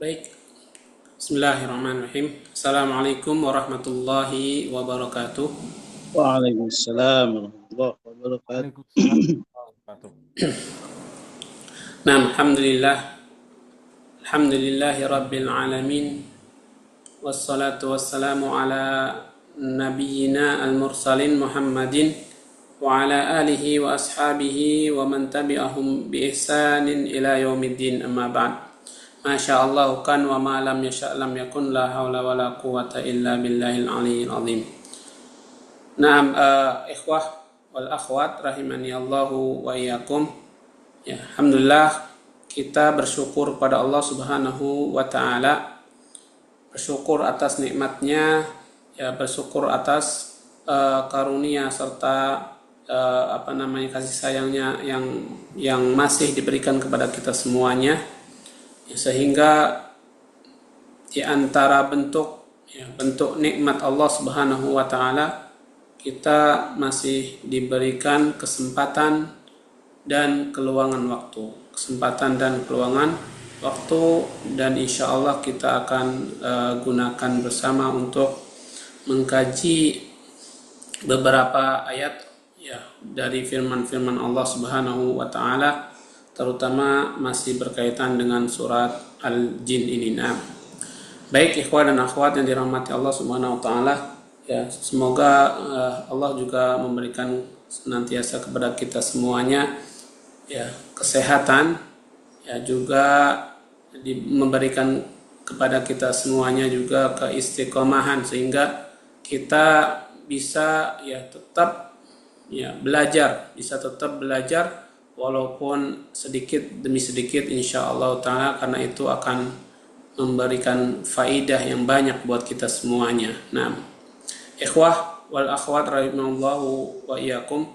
Baik, Bismillahirrahmanirrahim. Assalamualaikum warahmatullahi wabarakatuh. Waalaikumsalam warahmatullahi wabarakatuh. Waalaikumsalam warahmatullahi wabarakatuh. Nah, alhamdulillahi rabbil alamin. Wassalatu wassalamu ala nabiyyina al-mursalin Muhammadin wa ala alihi wa ashabihi wa man tabi'ahum bi ihsanin ila yaumiddin, amma ba'd. Masya Allah kan wa ma lam yasha' lam yakun, la hawla wa la quwata illa billahil aliyyil azim. Naam, ikhwah wal akhwat rahimani Allahu wa iyyakum. Ya, alhamdulillah kita bersyukur pada Allah Subhanahu wa taala. Bersyukur atas nikmatnya, ya, bersyukur atas karunia serta kasih sayangnya yang masih diberikan kepada kita semuanya. Ya, sehingga di antara bentuk nikmat Allah Subhanahu wa taala, kita masih diberikan kesempatan dan keluangan waktu. Dan insya Allah kita akan gunakan bersama untuk mengkaji beberapa ayat dari firman-firman Allah Subhanahu wa taala, terutama masih berkaitan dengan surat Al-Jin ini. Nah, baik ikhwan dan akhwat yang dirahmati Allah Subhanahu wa taala, ya, semoga Allah juga memberikan senantiasa kepada kita semuanya, ya, kesehatan, ya, juga memberikan kepada kita semuanya juga keistiqomahan sehingga kita bisa tetap belajar walaupun sedikit demi sedikit insyaallah taala, karena itu akan memberikan faidah yang banyak buat kita semuanya. Nah, ikhwah wal akhwat rahimallahu wa iyyakum,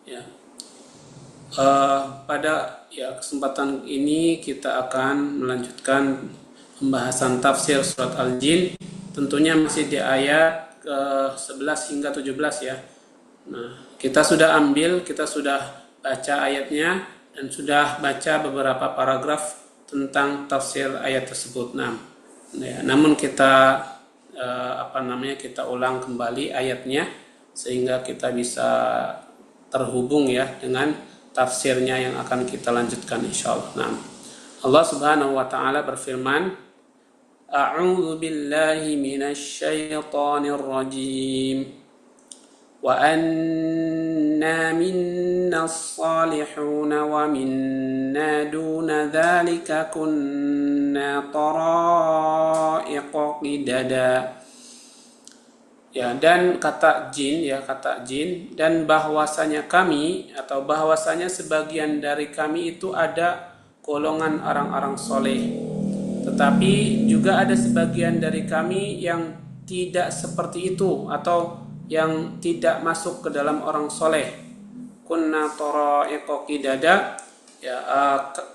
ya. Pada kesempatan ini kita akan melanjutkan pembahasan tafsir surat Al-Jin, tentunya masih di ayat ke-11 hingga 17 ya. Nah, kita sudah baca ayatnya dan sudah baca beberapa paragraf tentang tafsir ayat tersebut. Nah, namun kita kita ulang kembali ayatnya sehingga kita bisa terhubung dengan tafsirnya yang akan kita lanjutkan insyaallah. Nah, Allah Subhanahu wa taala berfirman, A'udzu billahi minasy syaithanir rajim. Wa anna minnas salihun wa minna duna dzalika kunna tara'iqa qidada. Ya, dan kata jin dan bahwasanya sebagian dari kami itu ada golongan orang-orang soleh, tetapi juga ada sebagian dari kami yang tidak seperti itu atau yang tidak masuk ke dalam orang soleh. Kunna tara'iqa qidada,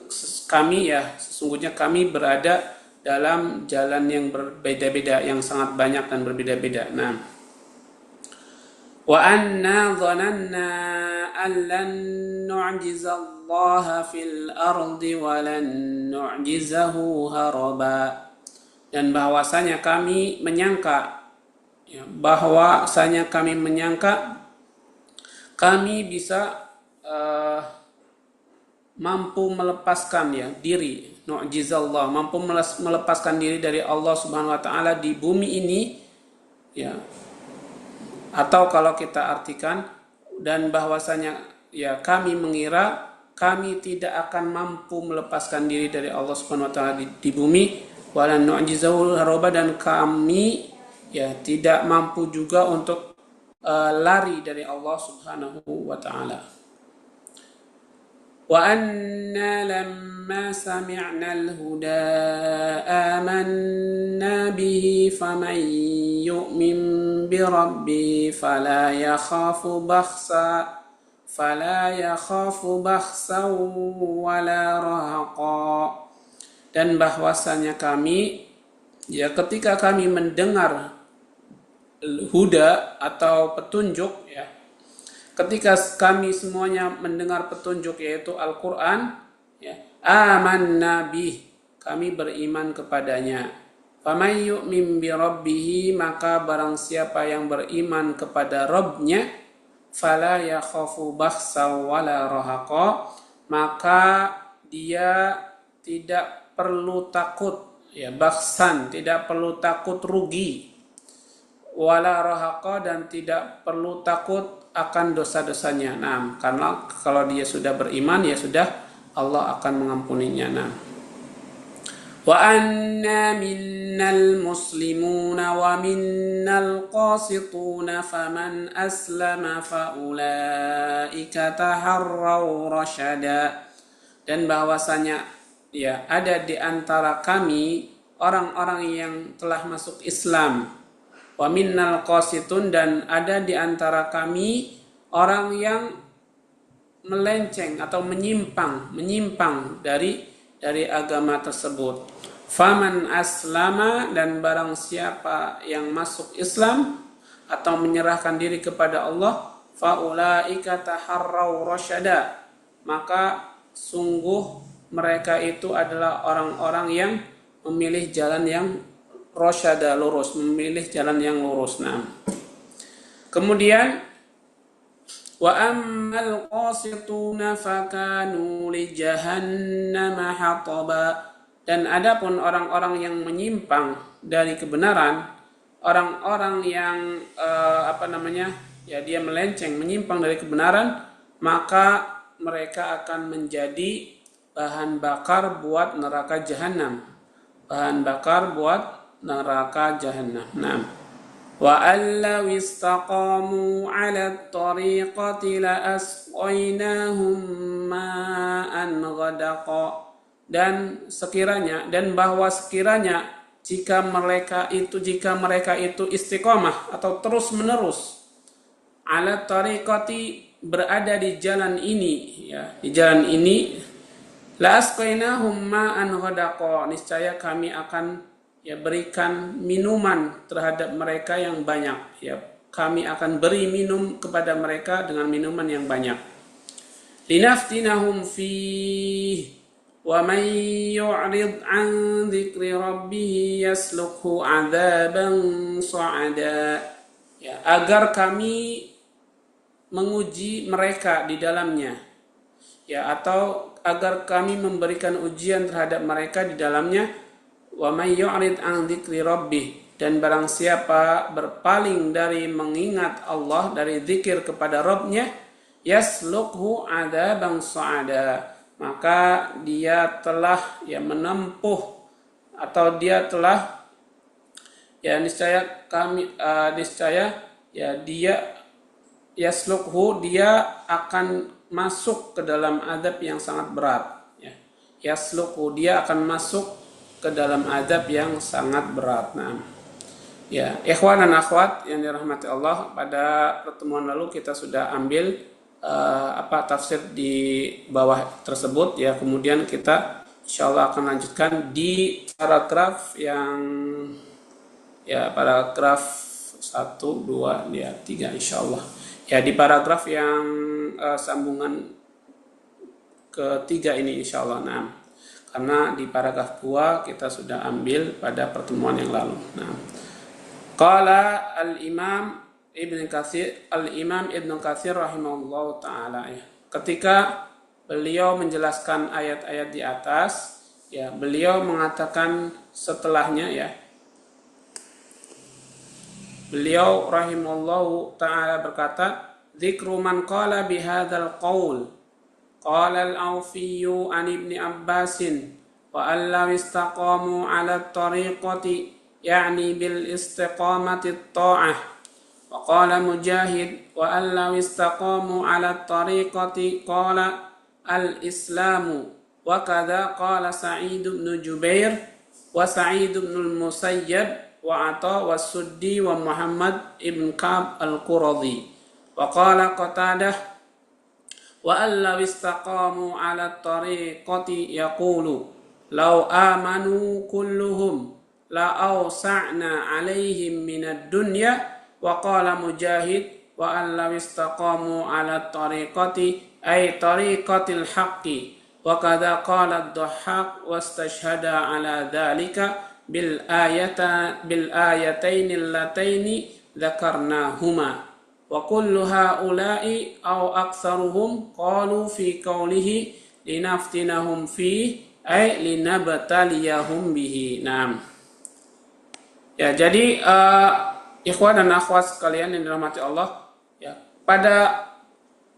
sesungguhnya kami berada dalam jalan yang berbeda-beda, yang sangat banyak dan berbeda-beda. Nah, wa anna dhananna an lan nu'jizallaha fil ardi wa lan nu'jizahu haraba. Dan bahwasanya kami menyangka kami bisa mampu melepaskan diri, nu'jizallah, mampu melepaskan diri dari Allah Subhanahu wa taala di bumi ini, atau kalau kita artikan, dan bahwasanya kami mengira kami tidak akan mampu melepaskan diri dari Allah Subhanahu wa taala di bumi, walan nu'jizahu haroba, dan kami tidak mampu juga untuk lari dari Allah Subhanahu wa taala. Wa anna lamma sami'na al-huda amanna bihi faman yu'min bi rabbihi fala yakhafu bakhsan wala rahaqa. Dan bahwasanya kami ketika kami mendengar huda atau petunjuk, ketika kami semuanya mendengar petunjuk yaitu Al-Quran, amanna bih, kami beriman kepadanya. Faman yu'min bi rabbih, maka barang siapa yang beriman kepada Rabb-nya, fala yakhafu bakhsan wala rahaqa, maka dia tidak perlu takut, ya, bakhsan, tidak perlu takut rugi, wala rahaqa, dan tidak perlu takut akan dosa-dosanya. Nah, karena kalau dia sudah beriman, ya sudah, Allah akan mengampuninya. Nah, wa anna minnal muslimuna wa minnal qasituna faman aslama fa ulaika taharraw rasyada. Dan bahwasanya, ya, ada di antara kami orang-orang yang telah masuk Islam. Wa minnal qasitun, dan ada di antara kami orang yang melenceng atau menyimpang dari agama tersebut. Faman aslama, dan barang siapa yang masuk Islam atau menyerahkan diri kepada Allah, faulaika taharraw rasyada, maka sungguh mereka itu adalah orang-orang yang memilih jalan yang rasyada, lurus, memilih jalan yang lurus. Nah, kemudian wa ammal qasituna fakanu li jahannama hataba, dan adapun orang-orang yang menyimpang dari kebenaran, orang-orang yang dia melenceng, menyimpang dari kebenaran, maka mereka akan menjadi bahan bakar buat neraka jahanam. Bahan bakar buat neraka jahanam. Nah, wa allaw istaqamu 'ala at-tariqati la asqainahum ma'an ghadaqa, dan bahwa sekiranya jika mereka itu istiqamah atau terus menerus, 'ala tariqati, berada di jalan ini, ya, di jalan ini, la asqainahum ma'an ghadaqa, niscaya kami akan, ya, berikan minuman terhadap mereka yang banyak, ya, kami akan beri minum kepada mereka dengan minuman yang banyak. Linaftinahum fi wa man yu'rid an dzikri rabbih yaslukhu 'adzaban sa'ada, ya, agar kami menguji mereka di dalamnya, ya, atau agar kami memberikan ujian terhadap mereka di dalamnya. Wa may yu'rid an dzikri rabbih, dan barang siapa berpaling dari mengingat Allah, dari zikir kepada Rabb-nya, yaslukhu 'adzaban sa'ada, maka dia telah, ya, menempuh, atau dia telah, ya, dia yaslukhu, dia akan masuk ke dalam azab yang sangat berat, ya. Yaslukhu, dia akan masuk ke dalam azab yang sangat berat. Nah, ya, ikhwan dan akhwat yang dirahmati Allah, pada pertemuan lalu kita sudah ambil tafsir di bawah tersebut, ya. Kemudian kita insyaallah akan lanjutkan di paragraf yang, ya, paragraf 1, 2, 3 insyaallah. Ya, di paragraf yang sambungan ketiga ini insyaallah. Nah, karena di paragraf 2 kita sudah ambil pada pertemuan yang lalu. Nah, qala al-Imam Ibn Katsir rahimahullah ta'ala, ya, ketika beliau menjelaskan ayat-ayat di atas, ya, beliau mengatakan setelahnya, ya, beliau rahimahullah ta'ala berkata, dzikru man qala bihadzal qaul qala al-Awfiyyu an Ibni Abbasin wa allaw istaqamu 'ala at-tariqati ya'ni bil istiqamati at-ta'ah, wa qala Mujahid wa allaw istaqamu 'ala at-tariqati qala al-islamu, wa kadza qala Sa'id bin Jubair wa Sa'id bin al-Musayyab wa Ata wa Suddi wa Muhammad ibn Ka'b al-Quradhi, wa qala Qatadah wa allaw istaqamu 'ala at-tariqati yaqulu law amanu kulluhum la awsa'na 'alaihim minad dunya, wa qala Mujahid wa allaw istaqamu 'ala at-tariqati ay tariqatil haqqi, wa kadza qala ad-Dhahhak wastashhada ala dzalika bil ayataini allataini dzakarnahuma wa kullu haula'i aw aktsaruhum qalu fi qawlihi linaftinahum fi ay linabtaliyahum bihi. Naam. Ya, jadi ikhwan dan akhwat sekalian yang dirahmati Allah, ya, pada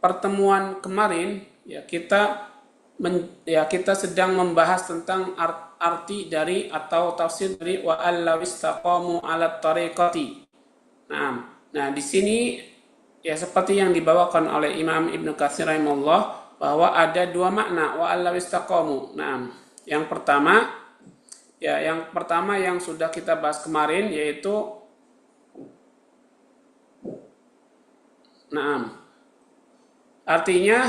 pertemuan kemarin ya kita sedang membahas tentang arti dari atau tafsir dari wa allawistaqamu 'ala tariqati. Nah, di sini ya seperti yang dibawakan oleh Imam Ibnu Katsir rahimahullah bahwa ada dua makna wa allawistaqamu. Nah, yang pertama yang sudah kita bahas kemarin yaitu artinya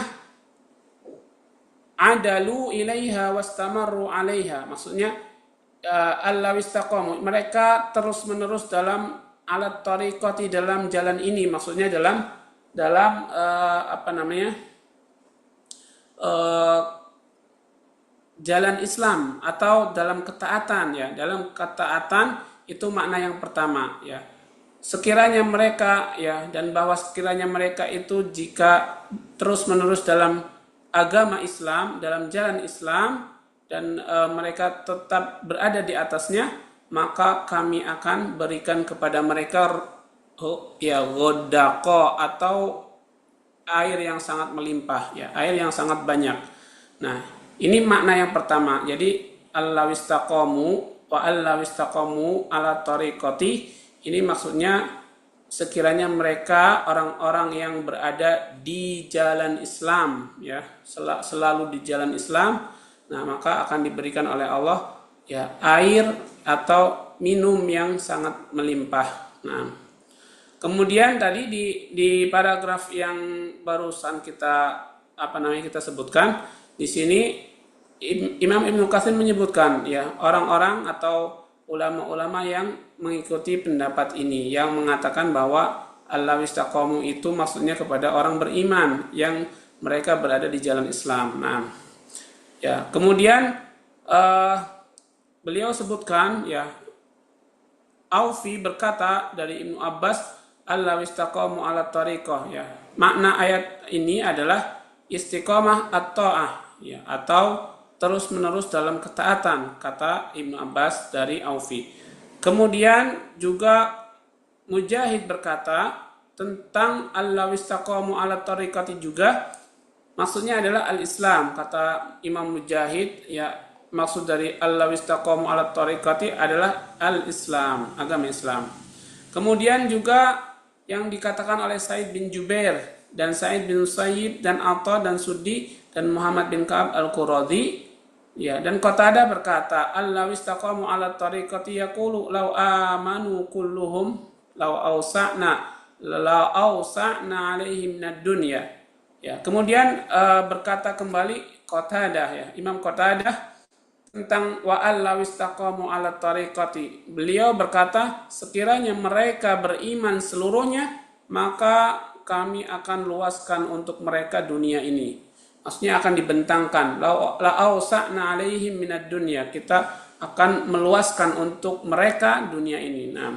adalu ilaiha wastamarru alaiha. Maksudnya allawistaqamu, mereka terus-menerus dalam alat tariqati, dalam jalan ini. Maksudnya dalam jalan Islam atau dalam ketaatan ya. Dalam ketaatan itu makna yang pertama ya. Sekiranya mereka ya, dan bahwa sekiranya mereka itu jika terus-menerus dalam agama Islam, dalam jalan Islam, dan mereka tetap berada di atasnya, maka kami akan berikan kepada mereka ya ghodaqo atau air yang sangat melimpah ya, air yang sangat banyak. Nah, ini makna yang pertama. Jadi allawistaqamu wa allawistaqamu ala tariqati, ini maksudnya sekiranya mereka orang-orang yang berada di jalan Islam ya, selalu di jalan Islam, nah maka akan diberikan oleh Allah ya air atau minum yang sangat melimpah. Nah, kemudian tadi di paragraf yang barusan kita sebutkan, di sini Imam Ibnu Katsir menyebutkan ya orang-orang atau ulama-ulama yang mengikuti pendapat ini, yang mengatakan bahwa allawistaqamu itu maksudnya kepada orang beriman yang mereka berada di jalan Islam. Nah, ya kemudian beliau sebutkan ya, Aufi berkata dari Ibnu Abbas, allawistaqamu ala tariqah ya. Makna ayat ini adalah istiqamah at-ta'ah ya, atau terus-menerus dalam ketaatan, kata Ibnu Abbas dari Aufi. Kemudian juga Mujahid berkata tentang allawistaqamu ala tariqati juga, maksudnya adalah al-Islam, kata Imam Mujahid ya, maksud dari allawistaqamu ala tariqati adalah al-Islam, agama Islam. Kemudian juga yang dikatakan oleh Sa'id bin Jubair dan Sa'id bin Musayyib dan Atha dan Suddi dan Muhammad bin Ka'ab al-Quradi ya, dan Qatadah berkata allawistaqamu ala tariqati yaqulu law amanu kulluhum law awsa'na alaihim minad dunya ya. Kemudian berkata kembali Qatadah ya, Imam Qatadah tentang wa allawistaqamu ala tariqati, beliau berkata sekiranya mereka beriman seluruhnya, maka kami akan luaskan untuk mereka dunia ini. Maksudnya akan dibentangkan, la ausa'na alaihim minad dunya, kita akan meluaskan untuk mereka dunia ini. Nah,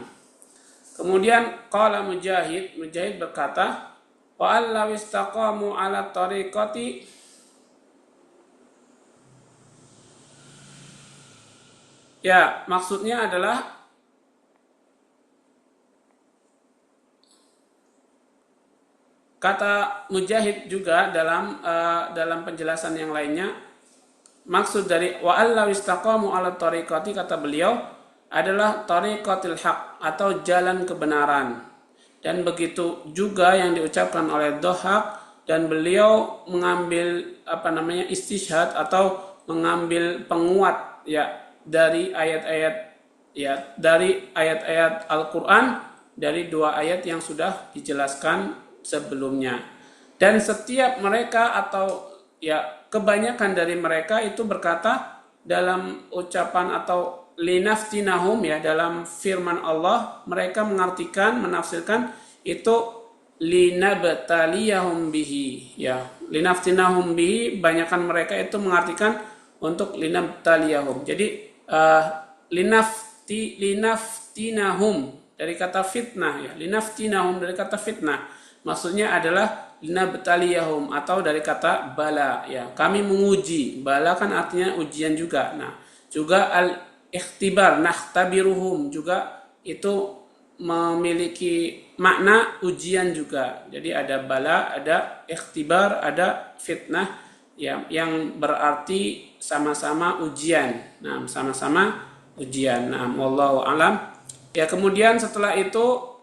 kemudian qala Mujahid berkata wa allawistaqamu ala tariqati ya, maksudnya adalah kata Mujahid juga dalam penjelasan yang lainnya, maksud dari wa allawistaqamu ala tariqati, kata beliau, adalah tariqatil haq atau jalan kebenaran. Dan begitu juga yang diucapkan oleh Dhahhak, dan beliau mengambil istishhad atau mengambil penguat ya dari ayat-ayat Al-Qur'an, dari dua ayat yang sudah dijelaskan sebelumnya. Dan setiap mereka atau ya kebanyakan dari mereka itu berkata dalam ucapan atau linaftinahum ya, dalam firman Allah, mereka menafsirkan itu linabtaliyahum bihi, ya, linaftinahum bihi, banyakan mereka itu mengartikan untuk linabtaliyahum. Jadi linaftinahum dari kata fitnah, ya, linaftinahum dari kata fitnah, maksudnya adalah linabtaliyahum atau dari kata bala, ya, kami menguji. Bala kan artinya ujian juga. Nah, juga al-ikhtibar, nakhtabiruhum juga itu memiliki makna ujian juga. Jadi ada bala, ada ikhtibar, ada fitnah, ya, yang berarti sama-sama ujian. Nah, sama-sama ujian. Nah, wallahu alam. Ya, kemudian setelah itu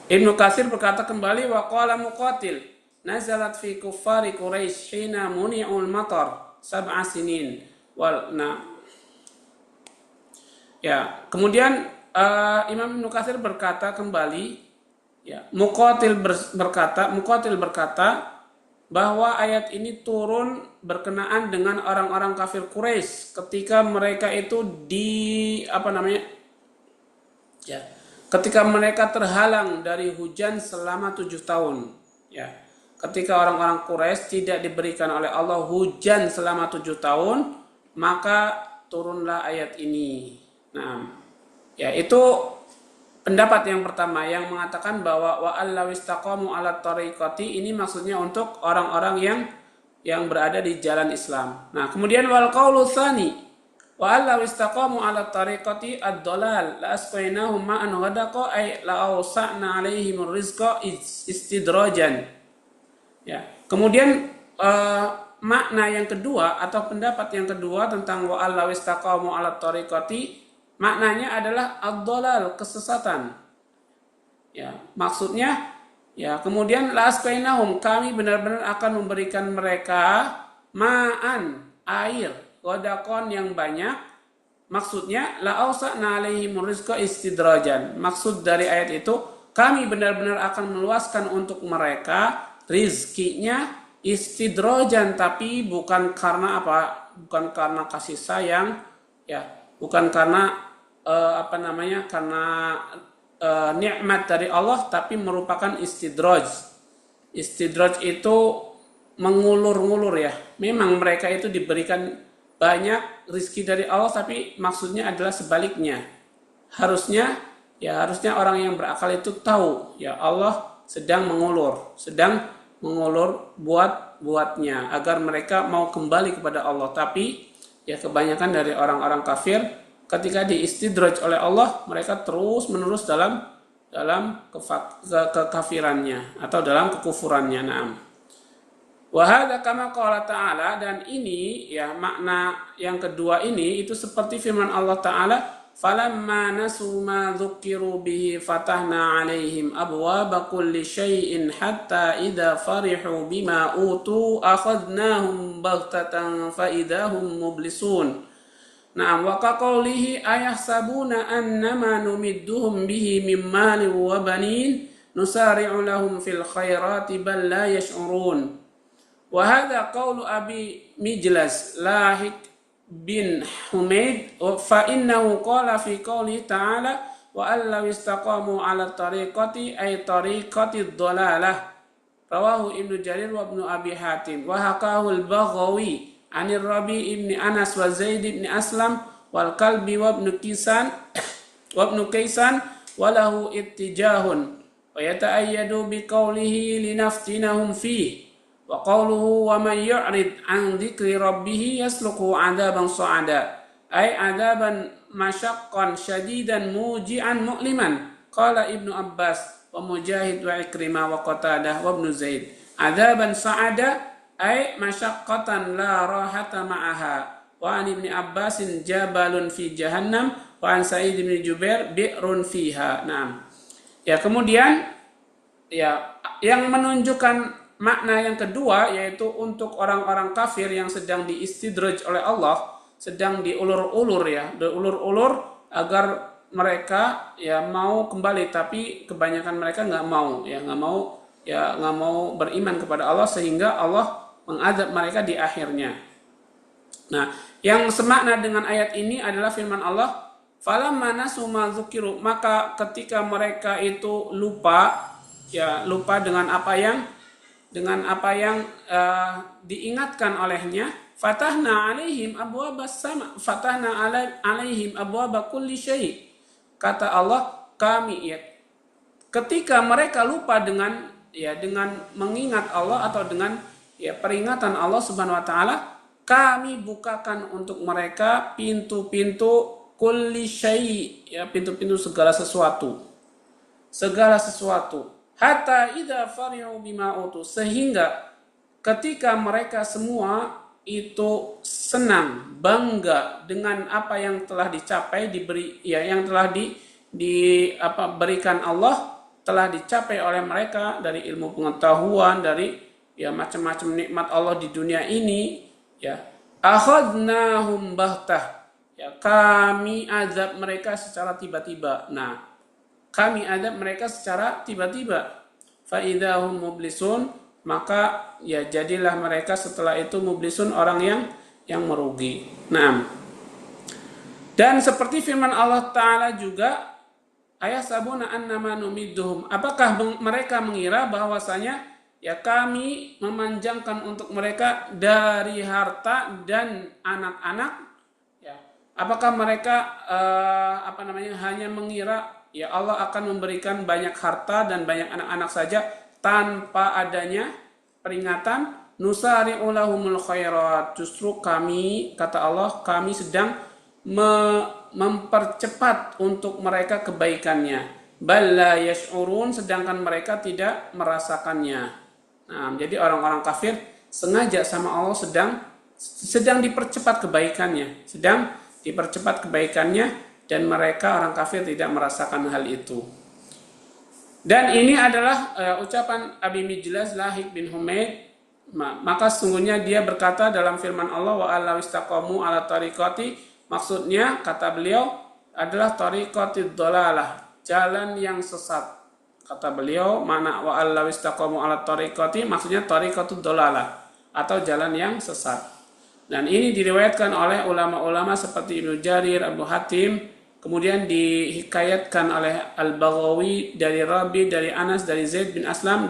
Ibnu Katsir berkata kembali, wa qala Muqatil nazalat fi kuffari Quraisy hina muni'ul matar sab'a sinin wal ya, kemudian Imam Ibnu Katsir berkata kembali, ya, Muqatil berkata bahwa ayat ini turun berkenaan dengan orang-orang kafir Quraisy ketika mereka itu ketika mereka terhalang dari hujan selama 7 tahun, ya. Ketika orang-orang Quraisy tidak diberikan oleh Allah hujan selama 7 tahun, maka turunlah ayat ini. Nah, ya, itu pendapat yang pertama yang mengatakan bahwa wa allaw istaqamu ala tariqati, ini maksudnya untuk orang-orang yang berada di jalan Islam. Nah, kemudian wal qaulu tsani wa allaw istaqamu ala tariqati ad-dhalal la asqainahum ma'an ghadaqa ay la awsa'na 'alaihim rizqa istidrajan. Ya. Kemudian makna yang kedua atau pendapat yang kedua tentang wa allaw istaqamu ala tariqati, maknanya adalah ad-dhalal, kesesatan. Ya, maksudnya, ya, kemudian la asqainahum, kami benar-benar akan memberikan mereka ma'an, air, ghadaqan yang banyak. Maksudnya la awsa'na 'alaihim rizqa istidrajan. Maksud dari ayat itu, kami benar-benar akan meluaskan untuk mereka rizkinya istidrojan, tapi bukan karena apa? Bukan karena kasih sayang, ya, bukan karena karena nikmat dari Allah, tapi merupakan istidroj. Istidroj itu mengulur-ngulur, ya. Memang mereka itu diberikan banyak rizki dari Allah, tapi maksudnya adalah sebaliknya. Harusnya orang yang berakal itu tahu, ya, Allah sedang mengulur buatnya agar mereka mau kembali kepada Allah. Tapi ya, kebanyakan dari orang-orang kafir ketika diistidraj oleh Allah, mereka terus menerus dalam kekafirannya atau dalam kekufurannya. Naam. Wa hadza kama qala ta'ala, dan ini, ya, makna yang kedua ini itu seperti firman Allah Ta'ala, falamma nasu ma dzukiru bihi fatahna 'alaihim abwaaba kulli syai'in hatta idza farihu bima utu akhadnahum baghtatan fa idahum mublisun. Na'am, wa qawlihi ayahsabuna annama numidduhum bihi min malin wa banin nusari'u lahum fil khairati bal la yash'urun. Wa hadza qawlu Abi Mijlas Lahik bin Humaid fa innahu qala fi qouli ta'ala wa allaw istaqamu 'ala tariqati ay tariqati dhalalah. Rawahu Ibnu Jarir wa Ibnu Abi Hatim wa haqahu al-Baghawi 'anil Rabi' ibn Anas wa Zaid ibn Aslam wal Kalbi wa Ibnu Kaisan wa lahu ittijahun wa yata'ayyadu bi qawlihi linaftinahum fihi. Wa qawluhu wa man yu'rid an dzikri rabbih yasluku 'adaban sa'ada ay 'adaban masyaqqan syadidan muji'an mu'liman. Qala Ibnu Abbas wa Mujahid wa Ikrimah wa Qatadah wa Ibnu Zaid 'adaban sa'ada ay masyaqqatan la rahata ma'aha. Wa an Ibnu Abbasin jabalun fi jahannam wa an Sa'id bin Jubair bi'run fiha. Naam. Ya, kemudian, ya, yang menunjukkan makna yang kedua, yaitu untuk orang-orang kafir yang sedang diistidraj oleh Allah, sedang diulur-ulur, ya, diulur-ulur agar mereka, ya, mau kembali, tapi kebanyakan mereka nggak mau beriman kepada Allah, sehingga Allah mengadab mereka di akhirnya. Nah, yang semakna dengan ayat ini adalah firman Allah, Falamma nasu ma dzukiru, maka ketika mereka itu lupa, ya lupa dengan apa yang diingatkan olehnya, fatahna alaihim abwabas sama, alaihim abwaba kulli syai'. Kata Allah, kami, ya, ketika mereka lupa dengan mengingat Allah atau dengan peringatan Allah Subhanahu wa taala, kami bukakan untuk mereka pintu-pintu kulli syai', ya, pintu-pintu segala sesuatu. Hatta idza farihu bima utu, sehingga ketika mereka semua itu senang, bangga dengan apa yang telah dicapai, yang telah berikan Allah, telah dicapai oleh mereka dari ilmu pengetahuan, dari macam-macam nikmat Allah di dunia ini, ya, akhadnahum bahtah, ya, kami azab mereka secara tiba-tiba. Kami adab mereka secara tiba-tiba. Fa'idahum mublisun, maka ya jadilah mereka setelah itu mublisun, orang yang merugi. Dan seperti firman Allah Ta'ala juga, ayasabuna annama numidduhum, apakah mereka mengira bahwasanya ya kami memanjangkan untuk mereka dari harta dan anak-anak, ya, apakah mereka hanya mengira ya Allah akan memberikan banyak harta dan banyak anak-anak saja tanpa adanya peringatan? Nusari'u lahumul khairat, justru kami, kata Allah, kami sedang mempercepat untuk mereka kebaikannya. Bal la yash'urun, sedangkan mereka tidak merasakannya. Jadi orang-orang kafir sengaja sama Allah sedang dipercepat kebaikannya, dan mereka orang kafir tidak merasakan hal itu. Dan ini adalah ucapan Abi Mijlas Lahik bin Humaid. Maka sesungguhnya dia berkata dalam firman Allah, wa allaw istaqamu ala tariqati, maksudnya kata beliau adalah tariqatid dhalalah, jalan yang sesat. Kata beliau, mana wa allaw istaqamu ala tariqati, maksudnya tariqatud dhalalah, atau jalan yang sesat. Dan ini diriwayatkan oleh ulama-ulama seperti Ibnu Jarir, Abu Hatim, kemudian dihikayatkan oleh Al-Baghawi dari Rabi, dari Anas, dari Zaid bin Aslam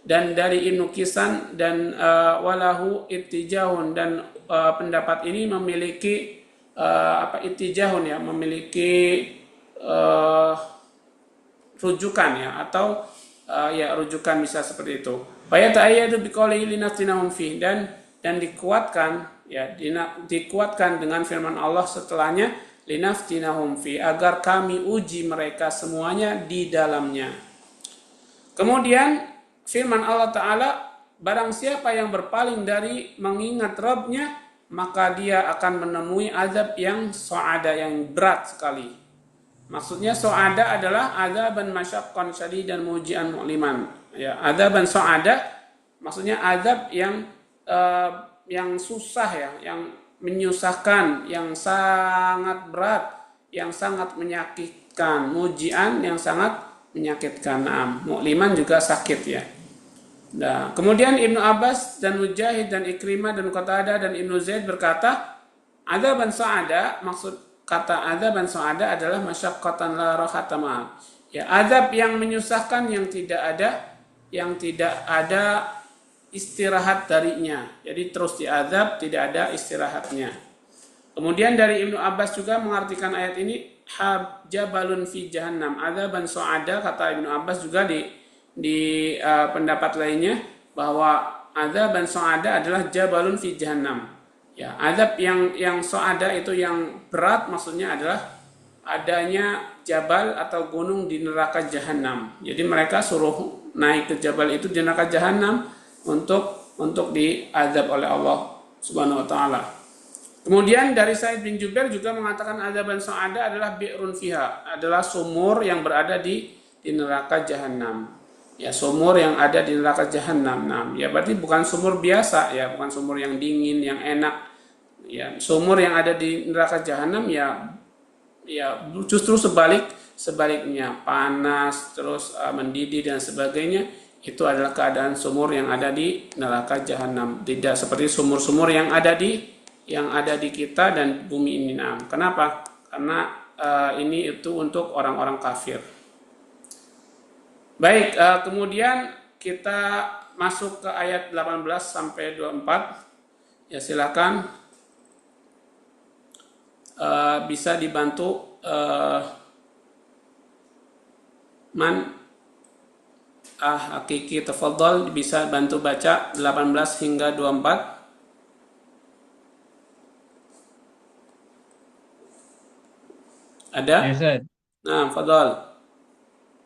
dan dari Ibnu Kisan, dan walahu ittijahun, dan pendapat ini memiliki ittijahun, ya, memiliki rujukan, ya, atau rujukan bisa seperti itu. Fa yata'ayyadu biqaulihi linaftinahum fi, dan dikuatkan, ya, dikuatkan dengan firman Allah setelahnya, linaftinahum fi, agar kami uji mereka semuanya di dalamnya. Kemudian firman Allah Ta'ala, barang siapa yang berpaling dari mengingat Rabbnya, maka dia akan menemui azab yang so'ada, yang berat sekali. Maksudnya so'ada adalah azaban masyaqqan syadidan mujian mu'liman, ya, azaban so'ada maksudnya azab yang susah, ya, yang menyusahkan, yang sangat berat, yang sangat menyakitkan. Mujian yang sangat menyakitkan. Mu'liman juga sakit, ya. Kemudian Ibnu Abbas dan Mujahid dan Ikrimah dan Qatadah dan Ibnu Zaid berkata, adzaban sa'ada, maksud kata adzaban sa'ada adalah masyaqqatan la rahata ma'ah, ya, azab yang menyusahkan, yang tidak ada istirahat darinya. Jadi terus diazab, tidak ada istirahatnya. Kemudian dari Ibnu Abbas juga mengartikan ayat ini, jabalun fi jahannam, adzaban su'ada, kata Ibnu Abbas juga di pendapat lainnya, bahwa adzaban su'ada adalah jabalun fi jahannam. Ya, azab yang su'ada itu yang berat, maksudnya adalah adanya jabal atau gunung di neraka jahanam. Jadi mereka suruh naik ke jabal itu di neraka jahanam untuk diazab oleh Allah Subhanahu wa taala. Kemudian dari Sa'id bin Jubair juga mengatakan adzaban su'ada adalah bi'run fiha, adalah sumur yang berada di neraka jahanam. Ya, sumur yang ada di neraka jahanam. Ya berarti bukan sumur biasa, ya, bukan sumur yang dingin, yang enak. Ya, sumur yang ada di neraka jahanam ya justru sebaliknya, panas, terus mendidih dan sebagainya. Itu adalah keadaan sumur yang ada di neraka jahanam, tidak seperti sumur-sumur yang ada di kita dan bumi ini. Kenapa? Karena ini itu untuk orang-orang kafir. Baik, kemudian kita masuk ke ayat 18 sampai 24. Ya silakan bisa dibantu Hakiki tafadhol, bisa bantu baca 18 hingga 24. Ada? Ya Ustaz, Nah, fadhol.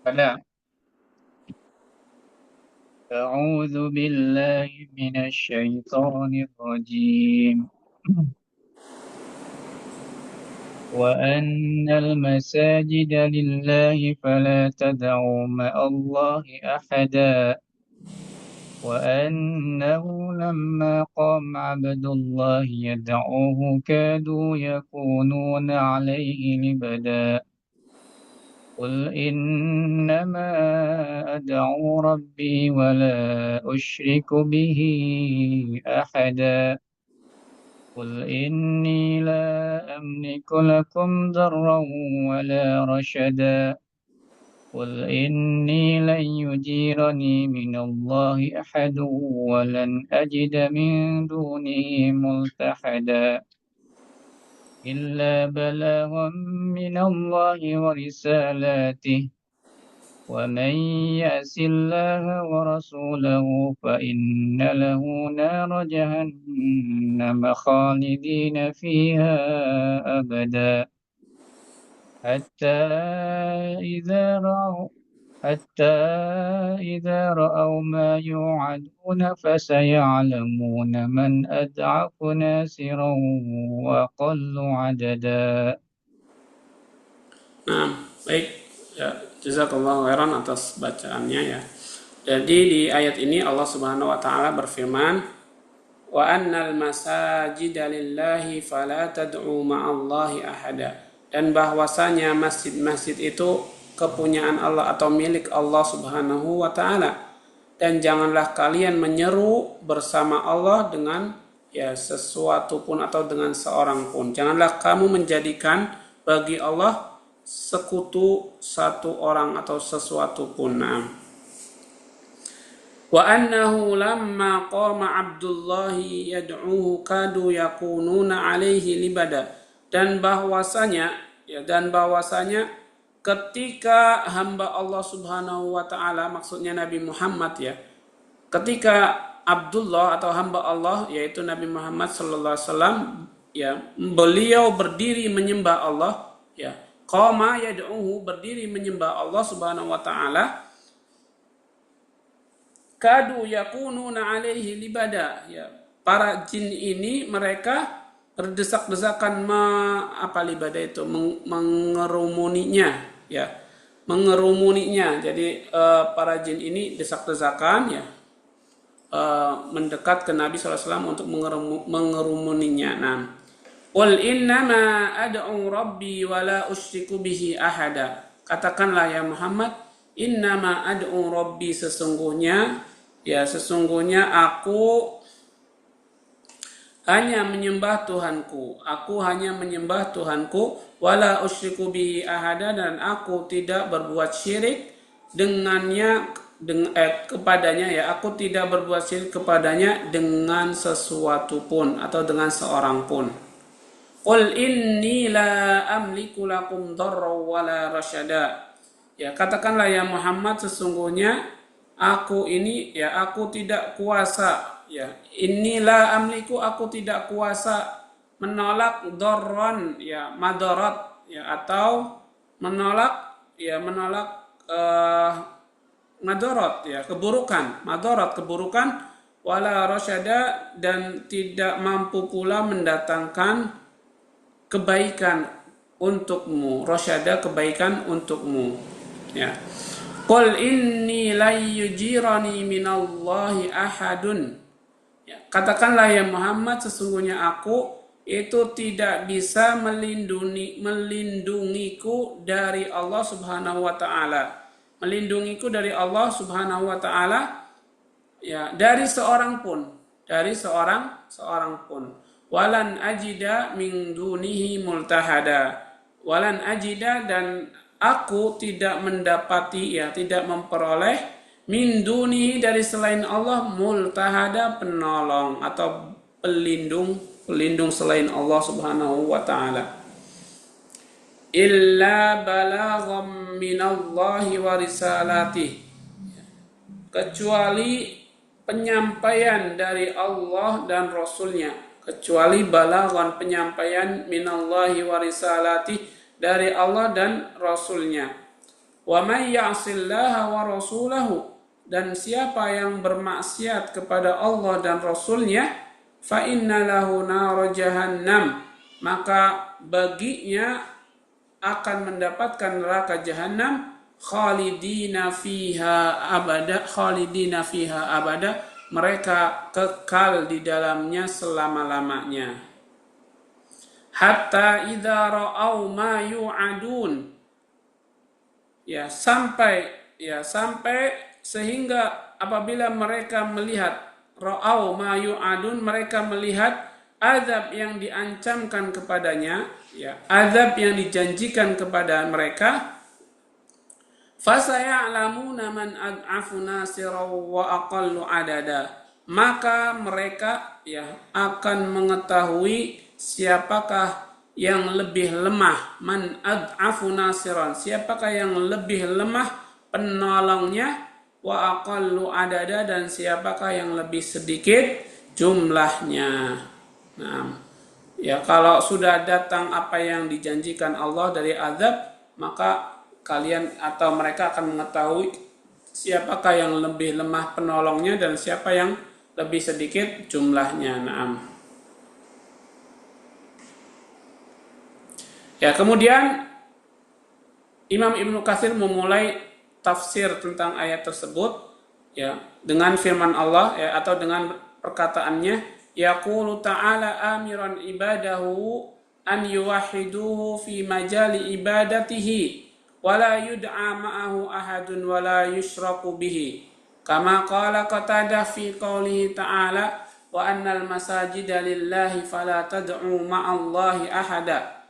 ada. أعوذ بالله من الشيطان الرجيم وأن المساجد لله فلا تدعوا مع الله أحدا وأنه لما قام عبد الله يدعوه كادوا يكونون عليه لبدا قل إنما أدعو ربي ولا أشرك به أحدا قل إني لا أملك لكم ضرا ولا رشدا قل إني لن يجيرني من الله أحد ولن أجد من دونه ملتحدا إلا بلاغا من الله ورسالاته ومن يعص الله ورسوله فإن له نار جهنم خالدين فيها أبدا حتى إذا رأوا ما يوعدون فسيعلمون من أضعف ناصرا وأقل عددا. Nah, baik. Ya, jazakallahu khairan atas bacaannya ya. Jadi di ayat ini Allah Subhanahu wa taala berfirman, "Wa annal masajida lillahi fala tad'u ma'allahi ahada." Dan bahwasanya masjid-masjid itu kepunyaan Allah atau milik Allah Subhanahu wa taala. Dan janganlah kalian menyeru bersama Allah dengan sesuatu pun atau dengan seorang pun. Janganlah kamu menjadikan bagi Allah sekutu satu orang atau sesuatu pun. Wa annahu lamma qama Abdullahi yad'uhu kadu yakununa alaihi libada. Dan bahwasanya ketika hamba Allah Subhanahu wa taala, maksudnya Nabi Muhammad ya, ketika Abdullah atau hamba Allah yaitu Nabi Muhammad sallallahu alaihi wasallam ya, beliau berdiri menyembah Allah ya, qama yad'uhu, berdiri menyembah Allah Subhanahu wa taala, kadu yakununa alaihi libada ya, para jin ini mereka berdesak-desakan libada itu mengerumuninya ya, mengerumuninya. Jadi para jin ini desak-desakan ya, mendekat ke Nabi SAW untuk mengerumuninya. Nah, qul innama ad'u rabbi wala usyriku bihi ahada. Katakanlah ya Muhammad, innama ad'u rabbi, sesungguhnya aku hanya menyembah Tuhanku, wala usyriku bihi ahada, dan aku tidak berbuat syirik kepadanya ya, aku tidak berbuat syirik kepadanya dengan sesuatu pun atau dengan seorang pun. Qul inni la amliku lakum darra wala rasyada. Ya, katakanlah ya Muhammad, sesungguhnya aku tidak kuasa ya, inilah amliku, aku tidak kuasa menolak dorron ya, madarat ya, atau menolak madarat ya, keburukan, wala rasyada, dan tidak mampu pula mendatangkan kebaikan untukmu, rasyada, kebaikan untukmu ya. Qul inni la yujirani minallahi ahadun. Ya, katakanlah ya Muhammad, sesungguhnya aku itu tidak bisa melindungiku dari Allah Subhanahu wa taala. Melindungiku dari Allah Subhanahu wa taala ya, dari seorang pun. Walan ajida min dunihi multahada, walan ajida, dan aku tidak mendapati, ya tidak memperoleh, min dunihi, dari selain Allah, multahada, penolong atau pelindung selain Allah Subhanahu wa taala. Illa balagham minallahi wa risalatih, kecuali penyampaian dari Allah dan Rasulnya, kecuali balaghan, penyampaian, minallahi wa risalatih, dari Allah dan Rasulnya. Wa may ya'sillaha wa rasulahu, dan siapa yang bermaksiat kepada Allah dan Rasulnya, fa inna lahu nar jahannam, maka baginya akan mendapatkan neraka jahanam, khalidina fiha abada, mereka kekal di dalamnya selama-lamanya. Hatta idza ra'au ma yu'adun, sampai sehingga apabila mereka melihat, ra'au ma yu'adun, mereka melihat azab yang diancamkan kepadanya, azab yang dijanjikan kepada mereka, fasaya'lamuna man ad'afu nasiran wa aqallu adada, maka mereka akan mengetahui siapakah yang lebih lemah, man ad'afu nasiran, siapakah yang lebih lemah penolongnya, wa aqallu adada, dan siapakah yang lebih sedikit jumlahnya. Nah, kalau sudah datang apa yang dijanjikan Allah dari azab, maka kalian atau mereka akan mengetahui siapakah yang lebih lemah penolongnya dan siapa yang lebih sedikit jumlahnya. Naam. Kemudian Imam Ibnu Katsir memulai tafsir tentang ayat tersebut dengan firman Allah, atau dengan perkataannya, yaqulu ta'ala amiran ibadahu an yuwahhiduhu fi majali ibadatihi wa la yud'a ma'ahu ahadun wa la yushraku bihi, kama qala Qatadah fi qoulihi ta'ala wa annal masajida lillahi fala tad'u ma'allahi ahada.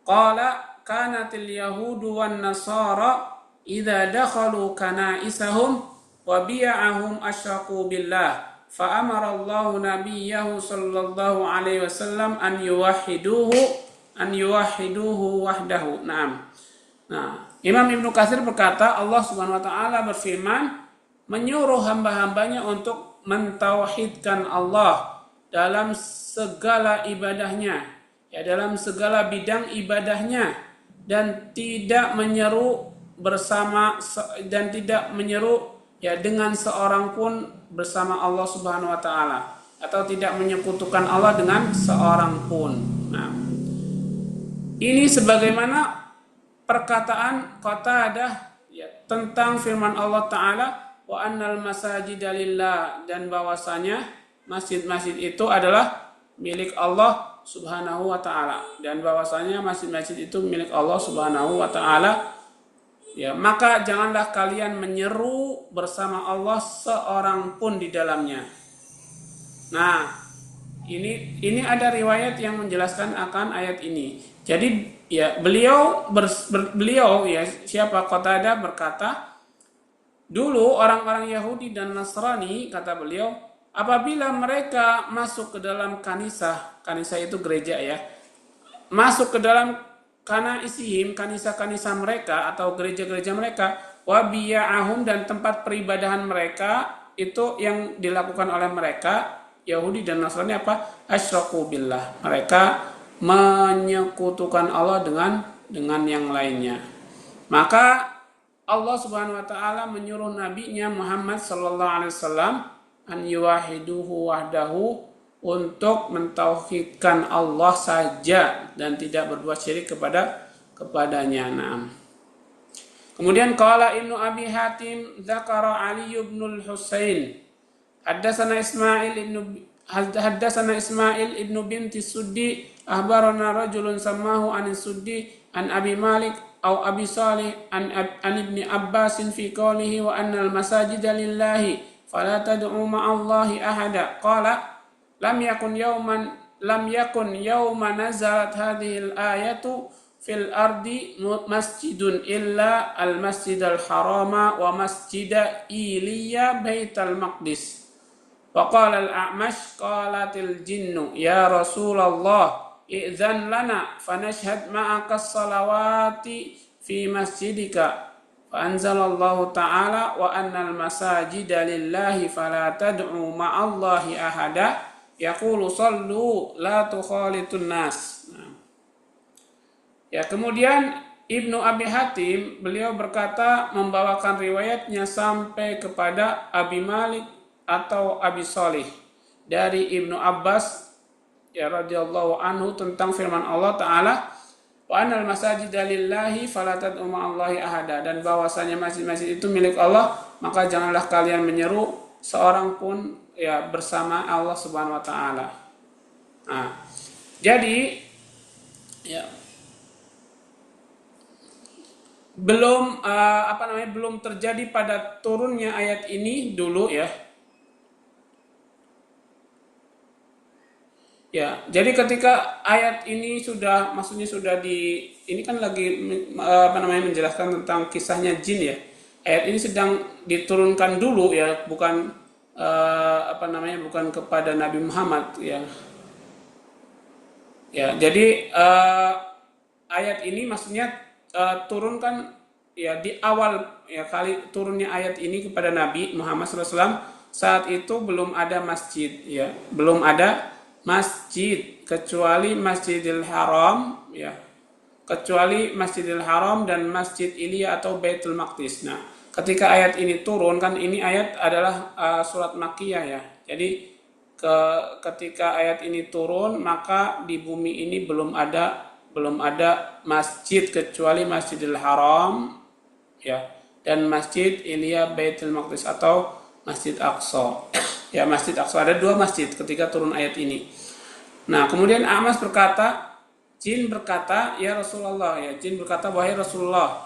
Qala kanatil yahudu wan nasara idza dakhalu kana'isahum wa bi'ahum asyraku billah, fa amara Allah nabiyyahu sallallahu alaihi wasallam an yuwahhiduhu wahdahu. Naam. Nah, Imam Ibnu Katsir berkata, Allah Subhanahu wa taala berfirman, menyuruh hamba-hambanya untuk mentauhidkan Allah dalam segala ibadahnya, dalam segala bidang ibadahnya, dan tidak menyeru dengan seorang pun bersama Allah Subhanahu wa taala, atau tidak menyekutukan Allah dengan seorang pun. Nah, ini sebagaimana perkataan Qatadah tentang firman Allah taala, wa annal masajida lillah, dan bahwasanya masjid-masjid itu adalah milik Allah Subhanahu wa taala, dan bahwasanya masjid-masjid itu milik Allah Subhanahu wa taala. Maka janganlah kalian menyeru bersama Allah seorang pun di dalamnya. Nah, ini ada riwayat yang menjelaskan akan ayat ini. Jadi beliau siapa Qatadah berkata, dulu orang-orang Yahudi dan Nasrani, kata beliau, apabila mereka masuk ke dalam kanisa itu gereja masuk ke dalam kanisa mereka atau gereja-gereja mereka, wabiya'ahum, dan tempat peribadahan mereka itu yang dilakukan oleh mereka Yahudi dan Nasrani asyraku billah, mereka menyekutukan Allah dengan yang lainnya. Maka Allah Subhanahu wa taala menyuruh nabinya Muhammad sallallahu alaihi wasallam an yuwahiduhu wahdahu, untuk mentauhidkan Allah saja dan tidak berbuat syirik kepadanya. Naam. Kemudian qala Ibnu Abi Hatim dzakara Ali bin al-Husain haddatsana Ismail ibnu binti Suddi akhbarana rajulun samahu an Suddi an Abi Malik au Abi Salih an Ibni Abbasin fi qawlihi wa annal masajida lillahi fala tad'u ma'allahi ahada. Qala lam yakun yawma nazalat hadhihi al-ayatu fil ardi masjidun illa al-masjid al-harama wa masjid Iliya baital maqdis. Faqala al-A'mash qalatil jinnu ya Rasulullah i'zan lana fanashhad ma'aka as-salawati fi masjidika. Fa'anzalallahu ta'ala wa annal masajida lillahi fala tad'u ma'allahi ahada yaqulu sallu la tukhalitun nas. Ya, kemudian Ibnu Abi Hatim beliau berkata membawakan riwayatnya sampai kepada Abi Malik atau Abi Shalih dari Ibnu Abbas ya radhiyallahu anhu tentang firman Allah Ta'ala wa anal masajida lillahi fala tad'u ma'allahi ahada, dan bahwasanya masjid-masjid itu milik Allah, maka janganlah kalian menyeru seorang pun ya bersama Allah Subhanahu wa taala. Nah, jadi ya belum terjadi pada turunnya ayat ini dulu ya. Ya, jadi ketika ayat ini maksudnya sudah ini kan lagi menjelaskan tentang kisahnya jin ya. Ayat ini sedang diturunkan dulu ya, bukan bukan kepada Nabi Muhammad ya. Ya, jadi ayat ini maksudnya turunkan ya di awal ya kali turunnya ayat ini kepada Nabi Muhammad SAW, saat itu belum ada masjid ya, belum ada masjid kecuali Masjidil Haram ya, kecuali Masjidil Haram dan Masjid Iliya atau Baitul Maqdis. Nah, ketika ayat ini turun, kan ini ayat adalah surat Makkiyah ya. Jadi ketika ayat ini turun, maka di bumi ini belum ada masjid kecuali Masjidil Haram ya dan Masjid Iliya Baitul Maqdis atau Masjid Aqsa. Ya, Masjid Aqsa, ada dua masjid ketika turun ayat ini. Nah, kemudian A'mash berkata, jin berkata, ya Rasulullah, ya jin berkata, wahai Rasulullah,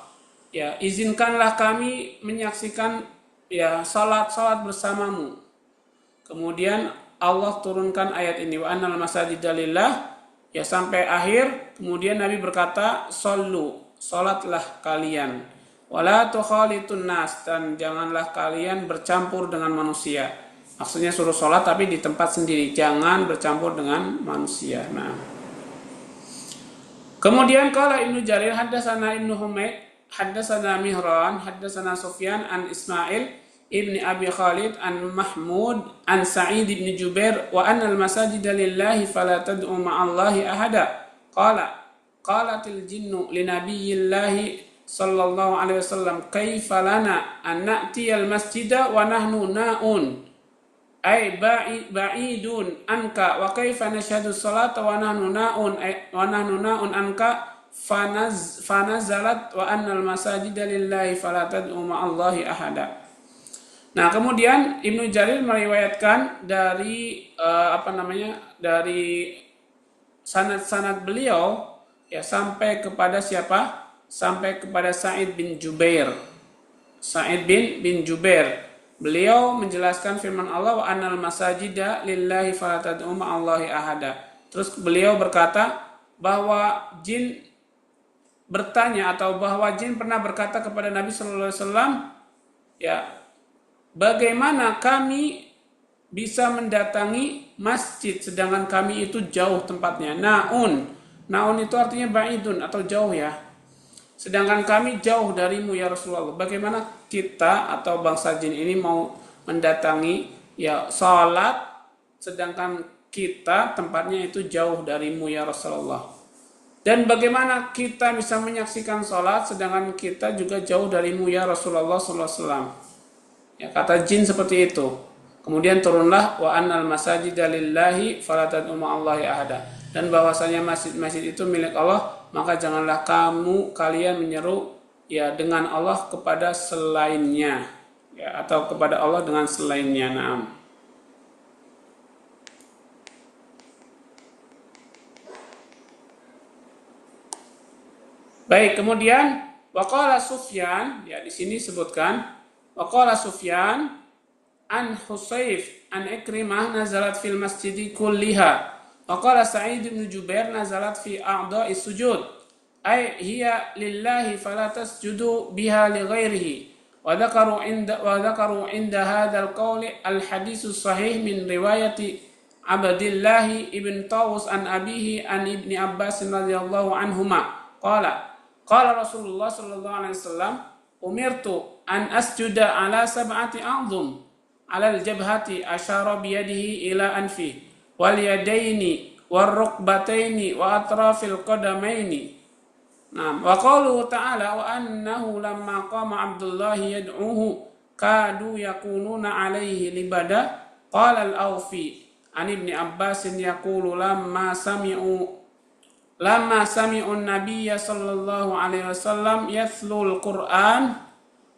ya izinkanlah kami menyaksikan ya salat bersamamu. Kemudian Allah turunkan ayat ini, wa annal masajida lillah, ya sampai akhir. Kemudian Nabi berkata, sallu, salatlah kalian, wala tukhalitun nas, dan janganlah kalian bercampur dengan manusia. Maksudnya suruh sholat tapi di tempat sendiri, jangan bercampur dengan manusia. Nah, kemudian qala Ibnu Jarir haddatsana Ibnu Humaid haddatsana Mihran haddatsana Sufyan an Ismail ibni Abi Khalid an Mahmud an Sa'id ibn Jubair wa anna al-masajida lillahi fala tad'u ma'allahi ahada. Qalatil jinnu li nabiyyillahi sallallahu alaihi wasallam kaifa lana an na'tiyal masjida wa nahnu na'un ay ba'idun anka wa kaifa nashhadu salata wa nahnu na'un anka fanazalat wa annal masajida lillahi fala tad'u ma'allahi ahada. Nah, kemudian Ibnu Jarir meriwayatkan dari dari sanad-sanad beliau ya sampai kepada siapa? Sampai kepada Sa'id bin Jubair. Sa'id bin Jubair. Beliau menjelaskan firman Allah wa annal masajida lillahi fala tad'u ma'allahi ahada. Terus beliau berkata bahwa jin bertanya atau bahwa jin pernah berkata kepada Nabi sallallahu alaihi wasallam, ya, bagaimana kami bisa mendatangi masjid sedangkan kami itu jauh tempatnya? Naun itu artinya ba'idun atau jauh ya. Sedangkan kami jauh darimu ya Rasulullah. Bagaimana kita atau bangsa jin ini mau mendatangi ya salat sedangkan kita tempatnya itu jauh darimu ya Rasulullah. Dan bagaimana kita bisa menyaksikan salat sedangkan kita juga jauh darimu ya Rasulullah sallallahu alaihi wasallam. Ya, kata jin seperti itu. Kemudian turunlah wa annal masajida lillahi fala tad'u ma'allahi ahada. Dan bahwasanya masjid-masjid itu milik Allah, maka janganlah kalian menyeru ya dengan Allah kepada selainnya ya, atau kepada Allah dengan selainnya. Naam. Baik, kemudian waqala Sufyan, ya di sini sebutkan waqala Sufyan an Husayf an Ikrimah nazalat fil masjidi kulliha. Waqala Sa'id bin Jubair nazalat fi a'dha'is sujud. ay hiya lillahi fala tasjudu biha li ghairihi. Wa dzakaru inda hadzal qawli al haditsus sahih min riwayati Abdullah ibn Tawus an abihi an ibni Abbas radhiyallahu anhuma qala Rasulullah sallallahu alaihi wasallam umirtu an asjuda ala sab'ati a'dhum ala al-jabhati asyara biyadihi ila anfi wal yadaini war rukbataini wa atrafil qadamaini. Nah, wa qauluhu ta'ala wa annahu lamma qama Abdullah yad'uhu kadu yakununa alaihi libada qala al-Awfi an ibni Abbas yaqulu lamma sami'u an-nabiyya sallallahu alaihi wasallam yatlul Qur'an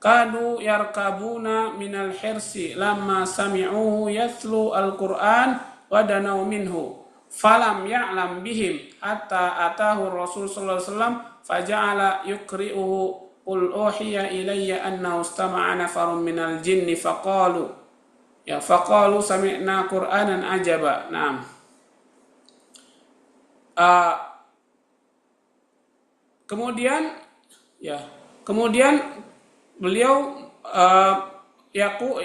kadu yarkabuna minal hirsi lamma sami'uhu yatlu al-Qur'an wa danau minhu falam ya'lam bihim hatta atahu Rasul sallallahu alaihi wasallam faja'ala yukri'uhu qul uhiya ilayya annahu istama'a nafarun minal jinni faqalu sami'na Qur'anan ajaba. Naam. Kemudian beliau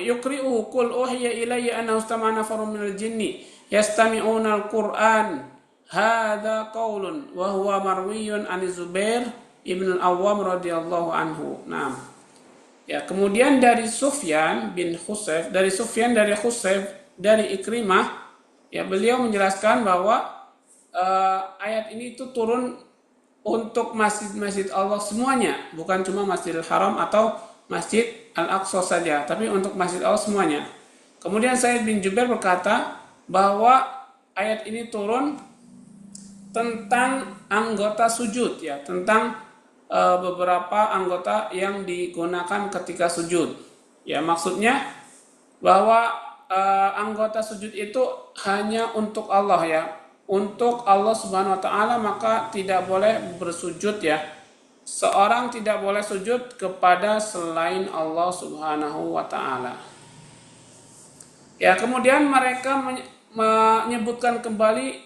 yukri'uhu qul uhiya ilayya annahu istama'a nafarun minal jinni yastami'una al-Qur'an hadza qaulun wa huwa marwiyun an Zubair ibn al-Awwam radhiyallahu anhu. Naam. Ya, kemudian dari Sufyan dari Khusayf dari Ikrimah, ya beliau menjelaskan bahwa ayat ini itu turun untuk masjid-masjid Allah semuanya, bukan cuma Masjidil Haram atau Masjid Al-Aqsa saja, tapi untuk masjid Allah semuanya. Kemudian Sa'id bin Jubair berkata bahwa ayat ini turun tentang anggota sujud, ya, tentang beberapa anggota yang digunakan ketika sujud. Ya, maksudnya bahwa anggota sujud itu hanya untuk Allah, ya, untuk Allah Subhanahu wa taala, maka tidak boleh bersujud, ya. Seorang tidak boleh sujud kepada selain Allah Subhanahu wa taala. Ya, kemudian mereka menyebutkan kembali